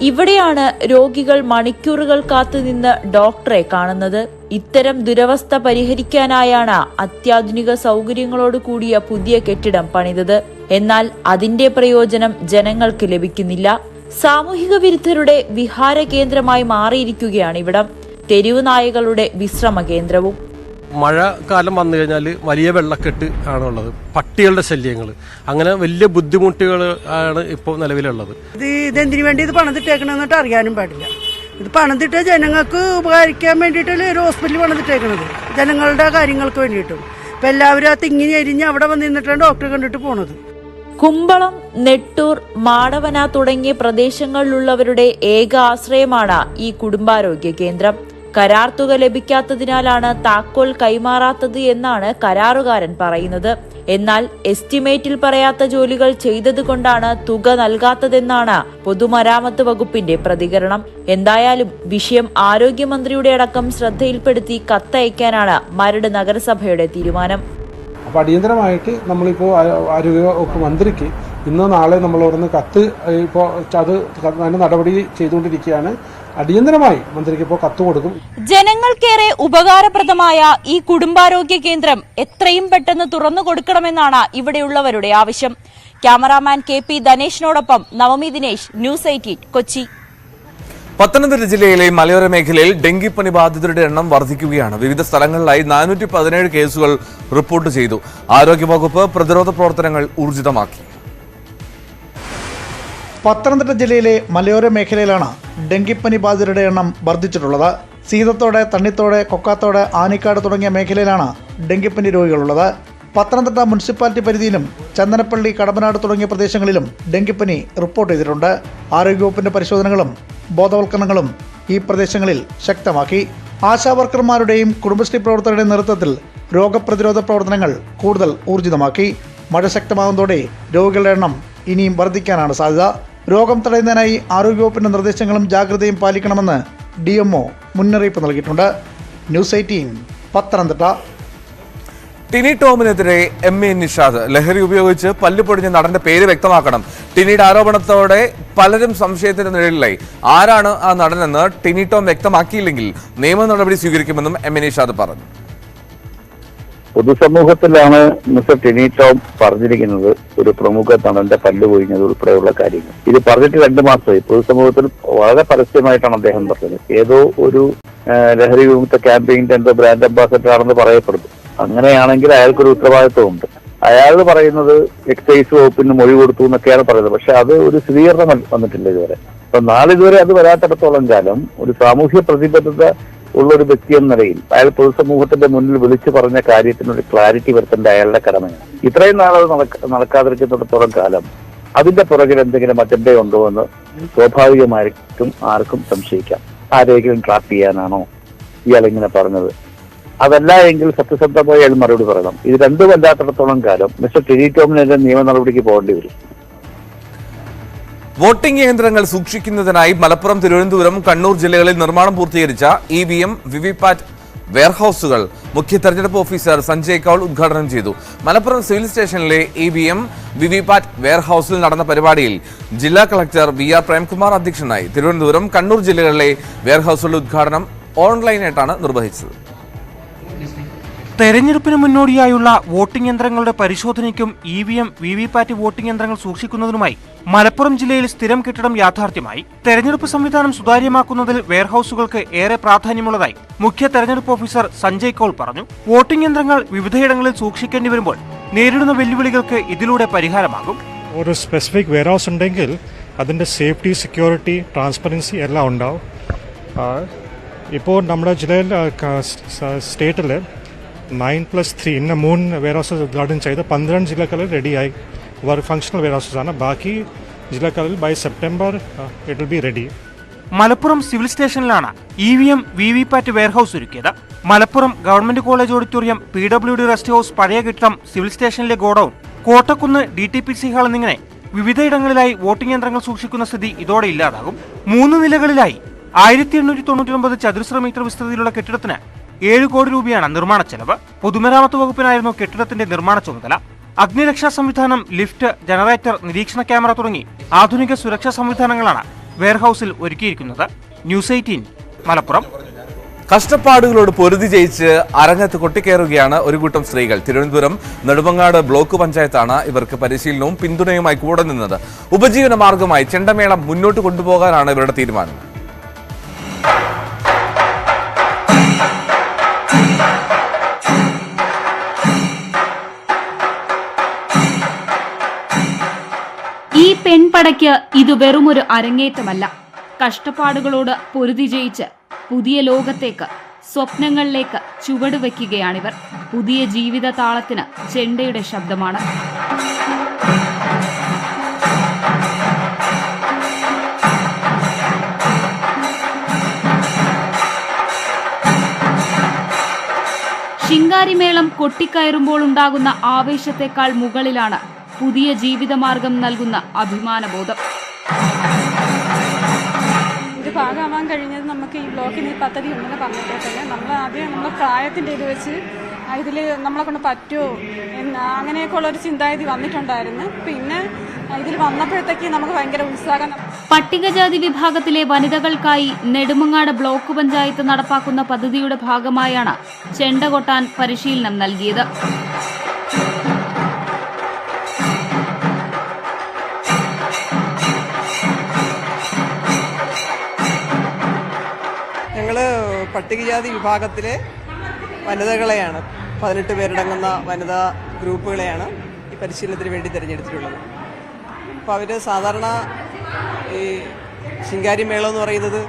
ഇവിടെയാണ് രോഗികൾ മണിക്കൂറുകൾ കാത്തുനിന്ന് ഡോക്ടറെ കാണുന്നത്. ഇത്തരം ദുരവസ്ഥ പരിഹരിക്കാനായാണ് അത്യാധുനിക സൗകര്യങ്ങളോട് കൂടിയ പുതിയ കെട്ടിടം പണിതത്. എന്നാൽ അതിന്റെ പ്രയോജനം ജനങ്ങൾക്ക് ലഭിക്കുന്നില്ല. സാമൂഹിക വിരുദ്ധരുടെ വിഹാര കേന്ദ്രമായി മാറിയിരിക്കുകയാണ് ഇവിടം. തെരുവ് നായകളുടെ വിശ്രമ കേന്ദ്രവും. മഴക്കാലം വന്നു കഴിഞ്ഞാൽ വലിയ വെള്ളക്കെട്ട് ആണുള്ളത്, പട്ടികളുടെ ശല്യങ്ങൾ, അങ്ങനെ വലിയ ബുദ്ധിമുട്ടുകൾ ആണ് ഇപ്പോൾ നിലവിലുള്ളത്. ഇതെന്തിനു വേണ്ടി ഇത് പണിതിട്ടേക്കണമെന്നിട്ട് അറിയാനും പാടില്ല. ഇത് പണിതിട്ട് ജനങ്ങൾക്ക് ഉപകരിക്കാൻ വേണ്ടിയിട്ടല്ലേ ഒരു ഹോസ്പിറ്റൽ പണിതിട്ടേക്കണത്, ജനങ്ങളുടെ കാര്യങ്ങൾക്ക് വേണ്ടിയിട്ടും. ഇപ്പം എല്ലാവരും ആ തിങ്ങി ഞെരിഞ്ഞ് അവിടെ വന്ന് നിന്നിട്ടാണ് ഡോക്ടറെ കണ്ടിട്ട് പോണത്. കുമ്പളം, നെട്ടൂർ, മാടവന തുടങ്ങിയ പ്രദേശങ്ങളിലുള്ളവരുടെ ഏക ആശ്രയമാണ് ഈ കുടുംബാരോഗ്യ കേന്ദ്രം. കരാർ തുക ലഭിക്കാത്തതിനാലാണ് താക്കോൽ കൈമാറാത്തത് എന്നാണ് കരാറുകാരൻ പറയുന്നത്. എന്നാൽ എസ്റ്റിമേറ്റിൽ പറയാത്ത ജോലികൾ ചെയ്തതുകൊണ്ടാണ് തുക നൽകാത്തതെന്നാണ് പൊതുമരാമത്ത് വകുപ്പിന്റെ പ്രതികരണം. എന്തായാലും വിഷയം ആരോഗ്യമന്ത്രിയുടെ അടക്കം ശ്രദ്ധയിൽപ്പെടുത്തി കത്തയക്കാനാണ് മരട് നഗരസഭയുടെ തീരുമാനം. അപ്പോൾ അടിയന്തരമായിട്ട് നമ്മളിപ്പോൾ ആരോഗ്യ വകുപ്പ് മന്ത്രിക്ക് ഇന്നോ നാളെ നമ്മൾ അവിടുന്ന് കത്ത് ഇപ്പോൾ അത് അതിന് നടപടി ചെയ്തുകൊണ്ടിരിക്കുകയാണ്. അടിയന്തരമായി മന്ത്രിക്ക് ഇപ്പോൾ കത്ത് കൊടുക്കും. ജനങ്ങൾക്കേറെ ഉപകാരപ്രദമായ ഈ കുടുംബാരോഗ്യ കേന്ദ്രം എത്രയും പെട്ടെന്ന് തുറന്നു കൊടുക്കണമെന്നാണ് ഇവിടെയുള്ളവരുടെ ആവശ്യം. ക്യാമറാമാൻ KP ധനേഷിനോടൊപ്പം നവമി ദിനേശ്, ന്യൂസ് 18 കൊച്ചി. പത്തനംതിട്ട ജില്ലയിലെ മലയോര മേഖലയിൽ ഡെങ്കിപ്പനി ബാധിതരുടെ എണ്ണം വർദ്ധിക്കുകയാണ്. വിവിധ സ്ഥലങ്ങളിലായി 417 കേസുകൾ റിപ്പോർട്ട് ചെയ്തു. ആരോഗ്യവകുപ്പ് പ്രതിരോധ പ്രവർത്തനങ്ങൾ ഊർജിതമാക്കി. പത്തനംതിട്ട ജില്ലയിലെ മലയോര മേഖലയിലാണ് ഡെങ്കിപ്പനി ബാധിതരുടെ എണ്ണം വർദ്ധിച്ചിട്ടുള്ളത്. സീതത്തോട്, തണ്ണിത്തോട്, കൊക്കാത്തോട്, ആനിക്കാട് തുടങ്ങിയ മേഖലയിലാണ് ഡെങ്കിപ്പനി രോഗികളുള്ളത്. പത്തനംതിട്ട മുനിസിപ്പാലിറ്റി പരിധിയിലും ചന്ദനപ്പള്ളി, കടമ്പനാട് തുടങ്ങിയ പ്രദേശങ്ങളിലും ഡെങ്കിപ്പനി റിപ്പോർട്ട് ചെയ്തിട്ടുണ്ട്. ആരോഗ്യവകുപ്പിന്റെ പരിശോധനകളും ബോധവൽക്കരണങ്ങളും ഈ പ്രദേശങ്ങളിൽ ശക്തമാക്കി. ആശാവർക്കർമാരുടെയും കുടുംബശ്രീ പ്രവർത്തകരുടെയും നേതൃത്വത്തിൽ രോഗപ്രതിരോധ പ്രവർത്തനങ്ങൾ കൂടുതൽ ഊർജിതമാക്കി. മഴ ശക്തമാകുന്നതോടെ രോഗികളുടെ എണ്ണം ഇനിയും വർദ്ധിക്കാനാണ് സാധ്യത. രോഗം തടയുന്നതിനായി ആരോഗ്യവകുപ്പിന്റെ നിർദ്ദേശങ്ങളും ജാഗ്രതയും പാലിക്കണമെന്ന് DMO മുന്നറിയിപ്പ് നൽകിയിട്ടുണ്ട്. ന്യൂസ് 18 പത്തനംതിട്ട. ടിനി ടോമിനെതിരെ MA നിഷാദ്. ലഹരി ഉപയോഗിച്ച് പല്ലുപൊടിഞ്ഞ നടന്റെ പേര് വ്യക്തമാക്കണം. ടിനിയുടെ ആരോപണത്തോടെ പലരും സംശയത്തിന്റെ നിഴലിലായി. ആരാണ് ആ നടനെന്ന് ടിനി ടോം വ്യക്തമാക്കിയില്ലെങ്കിൽ നിയമ നടപടി സ്വീകരിക്കുമെന്നും MA നിഷാദ് പറഞ്ഞു. പൊതുസമൂഹത്തിലാണ് മിസ്റ്റർ ടിനി ടോം പറഞ്ഞിരിക്കുന്നത് ഒരു പ്രമുഖ നടന്റെ പല്ല് പൊഴിഞ്ഞത് ഉൾപ്പെടെയുള്ള കാര്യങ്ങൾ. ഇത് പറഞ്ഞിട്ട് 2 മാസമായി. പൊതുസമൂഹത്തിൽ വളരെ പരസ്യമായിട്ടാണ് അദ്ദേഹം പറഞ്ഞത്. ഏതോ ഒരു ലഹരി വിമുക്ത ക്യാമ്പയിന്റെ എന്തോ ബ്രാൻഡ് അംബാസഡർ ആണെന്ന് പറയപ്പെടുന്നു. അങ്ങനെയാണെങ്കിൽ അയാൾക്കൊരു ഉത്തരവാദിത്വമുണ്ട്. അയാൾ പറയുന്നത് എക്സൈസ് വകുപ്പിന് മൊഴി കൊടുത്തു എന്നൊക്കെയാണ് പറയുന്നത്. പക്ഷെ അത് ഒരു സ്ഥിരീകരണം വന്നിട്ടില്ല ഇതുവരെ. അപ്പൊ നാളിതുവരെ അത് വരാത്തിടത്തോളം കാലം ഒരു സാമൂഹ്യ പ്രതിബദ്ധത ഉള്ളൊരു വ്യക്തി എന്ന നിലയിൽ അയാൾ പൊതുസമൂഹത്തിന്റെ മുന്നിൽ വിളിച്ചു പറഞ്ഞ കാര്യത്തിനൊരു ക്ലാരിറ്റി വരുത്തേണ്ട അയാളുടെ കടമയാണ്. ഇത്രയും നാളത് നടക്കാതിരിക്കുന്നിടത്തോളം കാലം അതിന്റെ പുറകിൽ എന്തെങ്കിലും അജണ്ട ഉണ്ടോ എന്ന് സ്വാഭാവികമായിരിക്കും ആർക്കും സംശയിക്കാം. ആരെങ്കിലും ട്രാപ്പ് ചെയ്യാനാണോ ഇയാളിങ്ങനെ പറഞ്ഞത്? അതല്ല എങ്കിൽ സത്യസന്ധമായി അയാൾ മറുപടി പറയണം. ഇത് രണ്ടും അല്ലാത്തിടത്തോളം കാലം മിസ്റ്റർ ടിനി ടോമിനെതിരെ നിയമ നടപടിക്ക് പോകേണ്ടി വരും. വോട്ടിംഗ് യന്ത്രങ്ങൾ സൂക്ഷിക്കുന്നതിനായി മലപ്പുറം, തിരുവനന്തപുരം, കണ്ണൂർ ജില്ലകളിൽ നിർമ്മാണം പൂർത്തീകരിച്ച EVM, VVPAT വെയർഹൌസുകൾ മുഖ്യ തെരഞ്ഞെടുപ്പ് ഓഫീസർ സഞ്ജയ് കൗൾ ഉദ്ഘാടനം ചെയ്തു. മലപ്പുറം സിവിൽ സ്റ്റേഷനിലെ EVM, VVPAT വെയർഹൌസിൽ നടന്ന പരിപാടിയിൽ ജില്ലാ കളക്ടർ VR പ്രേംകുമാർ അധ്യക്ഷനായി. തിരുവനന്തപുരം, കണ്ണൂർ ജില്ലകളിലെ വെയർഹൌസുകളുടെ ഉദ്ഘാടനം ഓൺലൈനായിട്ടാണ് നിർവഹിച്ചത്. തെരഞ്ഞെടുപ്പിന് മുന്നോടിയായുള്ള വോട്ടിംഗ് യന്ത്രങ്ങളുടെ പരിശോധനയ്ക്കും EVM, VVPAT വോട്ടിംഗ് യന്ത്രങ്ങൾ സൂക്ഷിക്കുന്നതിനുമായി മലപ്പുറം ജില്ലയിൽ സ്ഥിരം കെട്ടിടം യാഥാർത്ഥ്യമായി. തെരഞ്ഞെടുപ്പ് സംവിധാനം സുതാര്യമാക്കുന്നതിൽ വെയർഹൌസുകൾക്ക് ഏറെ പ്രാധാന്യമുള്ളതായി മുഖ്യ തെരഞ്ഞെടുപ്പ് ഓഫീസർ സഞ്ജയ് കൗൾ പറഞ്ഞു. വോട്ടിംഗ് യന്ത്രങ്ങൾ വിവിധയിടങ്ങളിൽ സൂക്ഷിക്കേണ്ടി വരുമ്പോൾ നേരിടുന്ന വെല്ലുവിളികൾക്ക് ഇതിലൂടെ പരിഹാരമാകും. ഒരു സ്പെസിഫിക് വെയർഹൌസ് ഉണ്ടെങ്കിൽ അതിൻ്റെ സേഫ്റ്റി, സെക്യൂരിറ്റി, ട്രാൻസ്പെറൻസി എല്ലാം ഉണ്ടാവും. ഇപ്പോൾ നമ്മുടെ ജില്ലയിൽ സ്റ്റേറ്റിൽ 9+3 ഇന്ന 3 വെയർഹൌസസ് ഉദ്ഘാടനം ചെയ്ത് 12 ജില്ലകളിൽ റെഡിയായി ഫങ്ഷണൽ വെയർഹൌസസ് ആണ്. ബാക്കി ജില്ലകളിൽ by September it will be ready. Malappuram civil സ്റ്റേഷനിലാണ് EVM, VVPAT വെയർഹൌസ് ഒരുക്കിയത്. Malappuram government college auditorium, PWD rest house, പഴയ കെട്ടിടം, സിവിൽ സ്റ്റേഷനിലെ ഗോഡൌൺ, കോട്ടക്കുന്ന് DTPC ഹാൾ എന്നിങ്ങനെ വിവിധയിടങ്ങളിലായി വോട്ടിംഗ് യന്ത്രങ്ങൾ സൂക്ഷിക്കുന്ന സ്ഥിതി ഇതോടെ ഇല്ലാതാകും. 3 നിലകളിലായി 1899 ചതുരശ്ര മീറ്റർ വിസ്തൃതിയിലുള്ള കെട്ടിടത്തിന് 7 കോടി രൂപയാണ് നിർമ്മാണ ചെലവ്. പൊതുമരാമത്ത് വകുപ്പിനായിരുന്നു കെട്ടിടത്തിന്റെ നിർമ്മാണ ചുമതല. അഗ്നിരക്ഷാ സംവിധാനം, ലിഫ്റ്റ്, ജനറേറ്റർ, നിരീക്ഷണ ക്യാമറ തുടങ്ങി ആധുനിക സുരക്ഷാ സംവിധാനങ്ങളാണ് വെയർഹൌസിൽ ഒരുക്കിയിരിക്കുന്നത്. ന്യൂസ് 18 മലപ്പുറം. കഷ്ടപ്പാടുകളോട് പൊരുതി ജയിച്ച് അരങ്ങത്ത് കൊട്ടിക്കയറുകയാണ് ഒരു കൂട്ടം സ്ത്രീകൾ. തിരുവനന്തപുരം നെടുമങ്ങാട് ബ്ലോക്ക് പഞ്ചായത്താണ് ഇവർക്ക് പരിശീലനവും പിന്തുണയുമായി കൂടെ നിന്നത്. ഉപജീവന മാർഗമായി ചെണ്ടമേളം മുന്നോട്ട് കൊണ്ടുപോകാനാണ് ഇവരുടെ തീരുമാനം. ഈ പെൺപടയ്ക്ക് ഇത് വെറുമൊരു അരങ്ങേറ്റമല്ല. കഷ്ടപ്പാടുകളോട് പൊരുതി ജയിച്ച് പുതിയ ലോകത്തേക്ക്, സ്വപ്നങ്ങളിലേക്ക് ചുവടുവെക്കുകയാണിവർ. പുതിയ ജീവിത താളത്തിന് ചെണ്ടയുടെ ശബ്ദമാണ്. ശിങ്കാരിമേളം കൊട്ടിക്കയറുമ്പോൾ ഉണ്ടാകുന്ന ആവേശത്തെക്കാൾ മുകളിലാണ് പുതിയ ജീവിതമാർഗം നൽകുന്ന അഭിമാനബോധം. ഇത് ഭാഗമാവാൻ കഴിഞ്ഞത് നമുക്ക് ഈ ബ്ലോക്കിന് ഈ പദ്ധതി ഉണ്ടെന്ന് പറഞ്ഞപ്പോൾ തന്നെ നമ്മൾ ആദ്യം നമ്മൾ പ്രായത്തിൻ്റെ ഇത് വെച്ച് ഇതിൽ നമ്മളെ കൊണ്ട് പറ്റുമോ അങ്ങനെയൊക്കെ ഉള്ളൊരു ചിന്താഗതി വന്നിട്ടുണ്ടായിരുന്നു. പിന്നെ ഇതിൽ വന്നപ്പോഴത്തേക്ക് നമുക്ക് ഭയങ്കര ഉത്സാഹം. പട്ടികജാതി വിഭാഗത്തിലെ വനിതകൾക്കായി നെടുമങ്ങാട് ബ്ലോക്ക് പഞ്ചായത്ത് നടപ്പാക്കുന്ന പദ്ധതിയുടെ ഭാഗമായാണ് ചെണ്ട കൊട്ടാൻ പരിശീലനം നൽകിയത്. ഞങ്ങൾ പട്ടികജാതി വിഭാഗത്തിലെ വനിതകളെയാണ്, 18 പേരടങ്ങുന്ന വനിതാ ഗ്രൂപ്പുകളെയാണ് ഈ പരിശീലനത്തിന് വേണ്ടി തിരഞ്ഞെടുത്തിട്ടുള്ളത്. അപ്പോൾ അവർ സാധാരണ ഈ ശിങ്കാരി മേളം എന്ന് പറയുന്നത്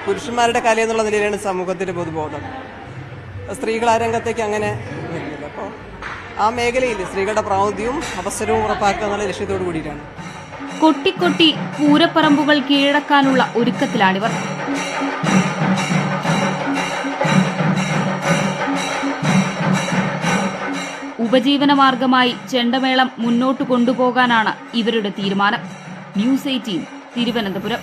പുരുഷന്മാരുടെ കല എന്നുള്ള നിലയിലാണ് സമൂഹത്തിൻ്റെ പൊതുബോധം. സ്ത്രീകൾ ആ രംഗത്തേക്ക് അങ്ങനെ വരുന്നില്ല. അപ്പോൾ ആ മേഖലയിൽ സ്ത്രീകളുടെ പ്രാതിനിധ്യവും അവസരവും ഉറപ്പാക്കുക എന്നുള്ള ലക്ഷ്യത്തോടു കൂടിയിട്ടാണ്. കൊട്ടിക്കൊട്ടി പൂരപ്പറമ്പുകൾ കീഴടക്കാനുള്ള ഒരുക്കത്തിലാണിവർ. ഉപജീവന മാർഗമായി ചെണ്ടമേളം മുന്നോട്ട് കൊണ്ടുപോകാനാണ് ഇവരുടെ തീരുമാനം. ന്യൂസ് 18 തിരുവനന്തപുരം.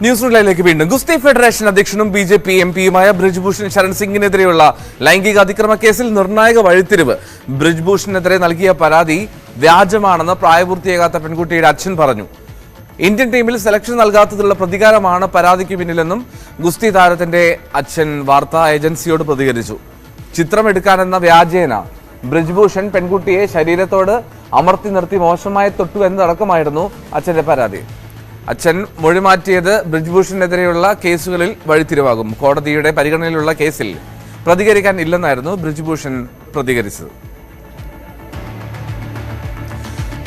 ന്യൂസ് ലൈവിലേക്ക് വീണ്ടും. ഗുസ്തി ഫെഡറേഷൻ അധ്യക്ഷനും BJP MPയുമായ ബ്രിജ്ഭൂഷൺ ശരൺ സിംഗിനെതിരെയുള്ള ലൈംഗിക അതിക്രമ കേസിൽ നിർണായക വഴിത്തിരിവ്. ബ്രിജ്ഭൂഷണെതിരെ നൽകിയ പരാതി വ്യാജമാണെന്ന് പ്രായപൂർത്തിയാകാത്ത പെൺകുട്ടിയുടെ അച്ഛൻ പറഞ്ഞു. ഇന്ത്യൻ ടീമിൽ സെലക്ഷൻ നൽകാത്തതിലുള്ള പ്രതികാരമാണ് പരാതിക്ക് പിന്നിലെന്നും ഗുസ്തി താരത്തിന്റെ അച്ഛൻ വാർത്താ ഏജൻസിയോട് പ്രതികരിച്ചു. ചിത്രമെടുക്കാനെന്ന വ്യാജേന ബ്രിജ്ഭൂഷൺ പെൺകുട്ടിയെ ശരീരത്തോട് അമർത്തി നിർത്തി മോശമായി തൊട്ടു എന്നതടക്കമായിരുന്നു അച്ഛന്റെ പരാതി. അച്ഛൻ മൊഴിമാറ്റിയത് ബ്രിജ്ഭൂഷണെതിരെയുള്ള കേസുകളിൽ വഴിത്തിരിവാകും. കോടതിയുടെ പരിഗണനയിലുള്ള കേസിൽ പ്രതികരിക്കാൻ ഇല്ലെന്നായിരുന്നു ബ്രിജ്ഭൂഷൺ പ്രതികരിച്ചത്.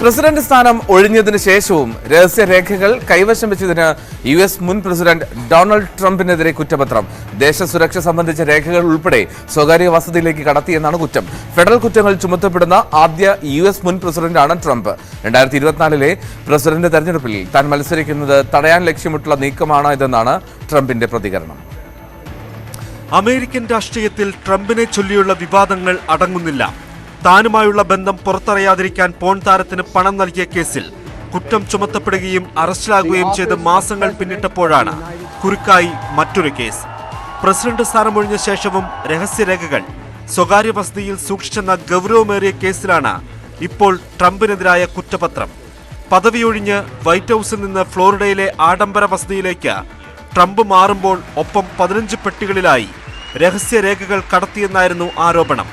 പ്രസിഡന്റ് സ്ഥാനം ഒഴിഞ്ഞതിന് ശേഷവും രഹസ്യരേഖകൾ കൈവശം വെച്ചതിന് US മുൻ പ്രസിഡന്റ് ഡൊണാൾഡ് ട്രംപിനെതിരെ കുറ്റപത്രം. ദേശസുരക്ഷ സംബന്ധിച്ച രേഖകൾ ഉൾപ്പെടെ സ്വകാര്യ വസതിയിലേക്ക് കടത്തിയെന്നാണ് കുറ്റം. ഫെഡറൽ കുറ്റങ്ങൾ ചുമത്തപ്പെടുന്ന ആദ്യ US മുൻ പ്രസിഡന്റാണ് ട്രംപ്. 2024 പ്രസിഡന്റ് തെരഞ്ഞെടുപ്പിൽ താൻ മത്സരിക്കുന്നത് തടയാൻ ലക്ഷ്യമിട്ടുള്ള നീക്കമാണ് ഇതെന്നാണ് ട്രംപിന്റെ പ്രതികരണം. അമേരിക്കൻ രാഷ്ട്രീയത്തിൽ ട്രംപിനെ ചൊല്ലിയുള്ള വിവാദങ്ങൾ അടങ്ങുന്നില്ല. താനുമായുള്ള ബന്ധം പുറത്തറിയാതിരിക്കാൻ പോൺ താരത്തിന് പണം നൽകിയ കേസിൽ കുറ്റം ചുമത്തപ്പെടുകയും അറസ്റ്റിലാകുകയും ചെയ്ത് മാസങ്ങൾ പിന്നിട്ടപ്പോഴാണ് കുരുക്കായി മറ്റൊരു കേസ്. പ്രസിഡന്റ് സ്ഥാനമൊഴിഞ്ഞ ശേഷവും രഹസ്യരേഖകൾ സ്വകാര്യ വസതിയിൽ സൂക്ഷിച്ചെന്ന ഗൗരവമേറിയ കേസിലാണ് ഇപ്പോൾ ട്രംപിനെതിരായ കുറ്റപത്രം. പദവിയൊഴിഞ്ഞ് വൈറ്റ് ഹൌസിൽ നിന്ന് ഫ്ലോറിഡയിലെ ആഡംബര വസതിയിലേക്ക് ട്രംപ് മാറുമ്പോൾ ഒപ്പം 15 പെട്ടികളിലായി രഹസ്യരേഖകൾ കടത്തിയെന്നായിരുന്നു ആരോപണം.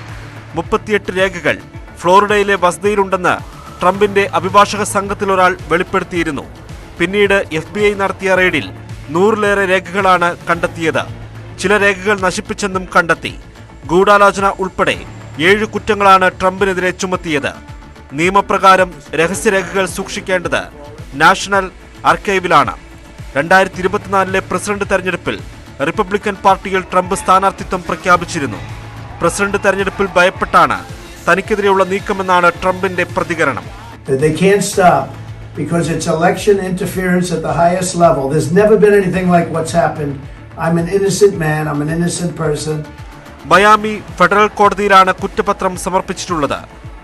38 രേഖകൾ ഫ്ലോറിഡയിലെ വസതിയിലുണ്ടെന്ന് ട്രംപിന്റെ അഭിഭാഷക സംഘത്തിലൊരാൾ വെളിപ്പെടുത്തിയിരുന്നു. പിന്നീട് FBI നടത്തിയ റെയ്ഡിൽ 100-ലേറെ രേഖകളാണ് കണ്ടെത്തിയത്. ചില രേഖകൾ നശിപ്പിച്ചെന്നും കണ്ടെത്തി. ഗൂഢാലോചന ഉൾപ്പെടെ 7 കുറ്റങ്ങളാണ് ട്രംപിനെതിരെ ചുമത്തിയത്. നിയമപ്രകാരം രഹസ്യരേഖകൾ സൂക്ഷിക്കേണ്ടത് നാഷണൽ ആർക്കൈവിലാണ്. 2024 പ്രസിഡന്റ് തെരഞ്ഞെടുപ്പിൽ റിപ്പബ്ലിക്കൻ പാർട്ടിയിൽ ട്രംപ് സ്ഥാനാർത്ഥിത്വം പ്രഖ്യാപിച്ചിരുന്നു. പ്രസിഡന്റ് തെരഞ്ഞെടുപ്പിൽ ഭയപ്പെട്ടാണ് തനിക്കെതിരെയുള്ള നീക്കമെന്നാണ് ട്രംപിന്റെ പ്രതികരണം. They can't stop because it's election interference at the highest level. There's never been anything like what's happened. I'm an innocent man. I'm an innocent person. Miami federal കോടതിയിലാണ് കുറ്റപത്രം സമർപ്പിച്ചിട്ടുള്ളത്.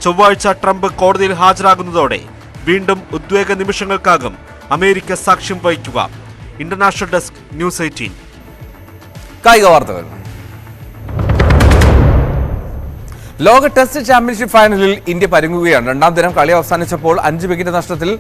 ചൊവ്വാഴ്ച ട്രംപ് കോടതിയിൽ ഹാജരാകുന്നതോടെ വീണ്ടും ഉദ്വേഗ നിമിഷങ്ങൾക്കാകും അമേരിക്ക സാക്ഷ്യം വഹിക്കുക. International desk news 18. കായിക വാർത്തകൾ. ലോക ടെസ്റ്റ് ചാമ്പ്യൻഷിപ്പ് ഫൈനലിൽ ഇന്ത്യ പരുങ്ങുകയാണ്. രണ്ടാം ദിനം കളി അവസാനിച്ചപ്പോൾ 5 വിക്കറ്റ് നഷ്ടത്തിൽ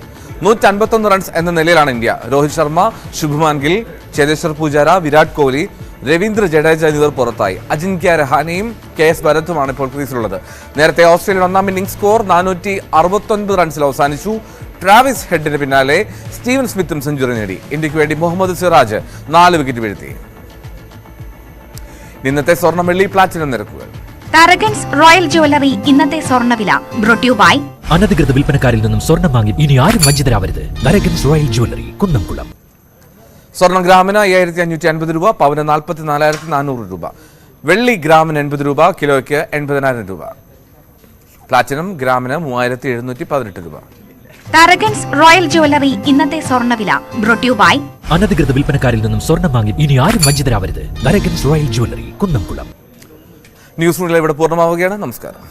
151 റൺസ് എന്ന നിലയിലാണ് ഇന്ത്യ. രോഹിത് ശർമ്മ, ശുഭ്മാൻ ഗിൽ, ചേതേശ്വർ പൂജാര, വിരാട് കോഹ്ലി, രവീന്ദ്ര ജഡേജ എന്നിവർ പുറത്തായി. അജിൻക്യ രഹാനെയും KS ഭരത്തുമാണ് ഇപ്പോൾ ക്രീസിലുള്ളത്. നേരത്തെ ഓസ്ട്രേലിയൻ ഒന്നാം ഇന്നിംഗ്സ് സ്കോർ 469 റൺസിൽ അവസാനിച്ചു. ട്രാവിസ് ഹെഡിന് പിന്നാലെ സ്റ്റീവൻ സ്മിത്തും സെഞ്ചുറി നേടി. ഇന്ത്യക്ക് വേണ്ടി മുഹമ്മദ് സിറാജ് 4 വിക്കറ്റ് വീഴ്ത്തി. ഇന്നത്തെ സ്വർണ്ണം, വെള്ളി, പ്ലാറ്റിനം നിരക്കുകൾ. താരകൻസ് റോയൽ ജ്വല്ലറി ഇന്നത്തെ സ്വർണ്ണവില ബ്രോട്ട് യു ബൈ അനധികൃത വിൽപ്പനക്കാരിൽ നിന്നും സ്വർണ്ണം വാങ്ങി ഇനി ആരും വഞ്ചിതരാവരുത്. Tharakan's royal jewellery, Kunnamkulam. സ്വർണ്ണം ഗ്രാമിന് 5550 രൂപ, പവന് 44,400 രൂപ, വെള്ളി ഗ്രാമിന് 80 രൂപ, കിലോയ്ക്ക് 80,000 രൂപ, പ്ലാറ്റിനം ഗ്രാമിന് 3718 രൂപ. താരകൻസ് റോയൽ ജ്വല്ലറി ഇന്നത്തെ സ്വർണ്ണവില ബ്രോട്ട് യു ബൈ അനധികൃത വിൽപ്പനക്കാരിൽ നിന്നും സ്വർണം വാങ്ങി ഇനി ആരും വഞ്ചിതരാവരുത്. Tharakan's royal jewellery, Kunnamkulam. News റൂമിൽ ഇവിടെ പൂർണ്ണമാവുകയാണ്. നമസ്കാരം.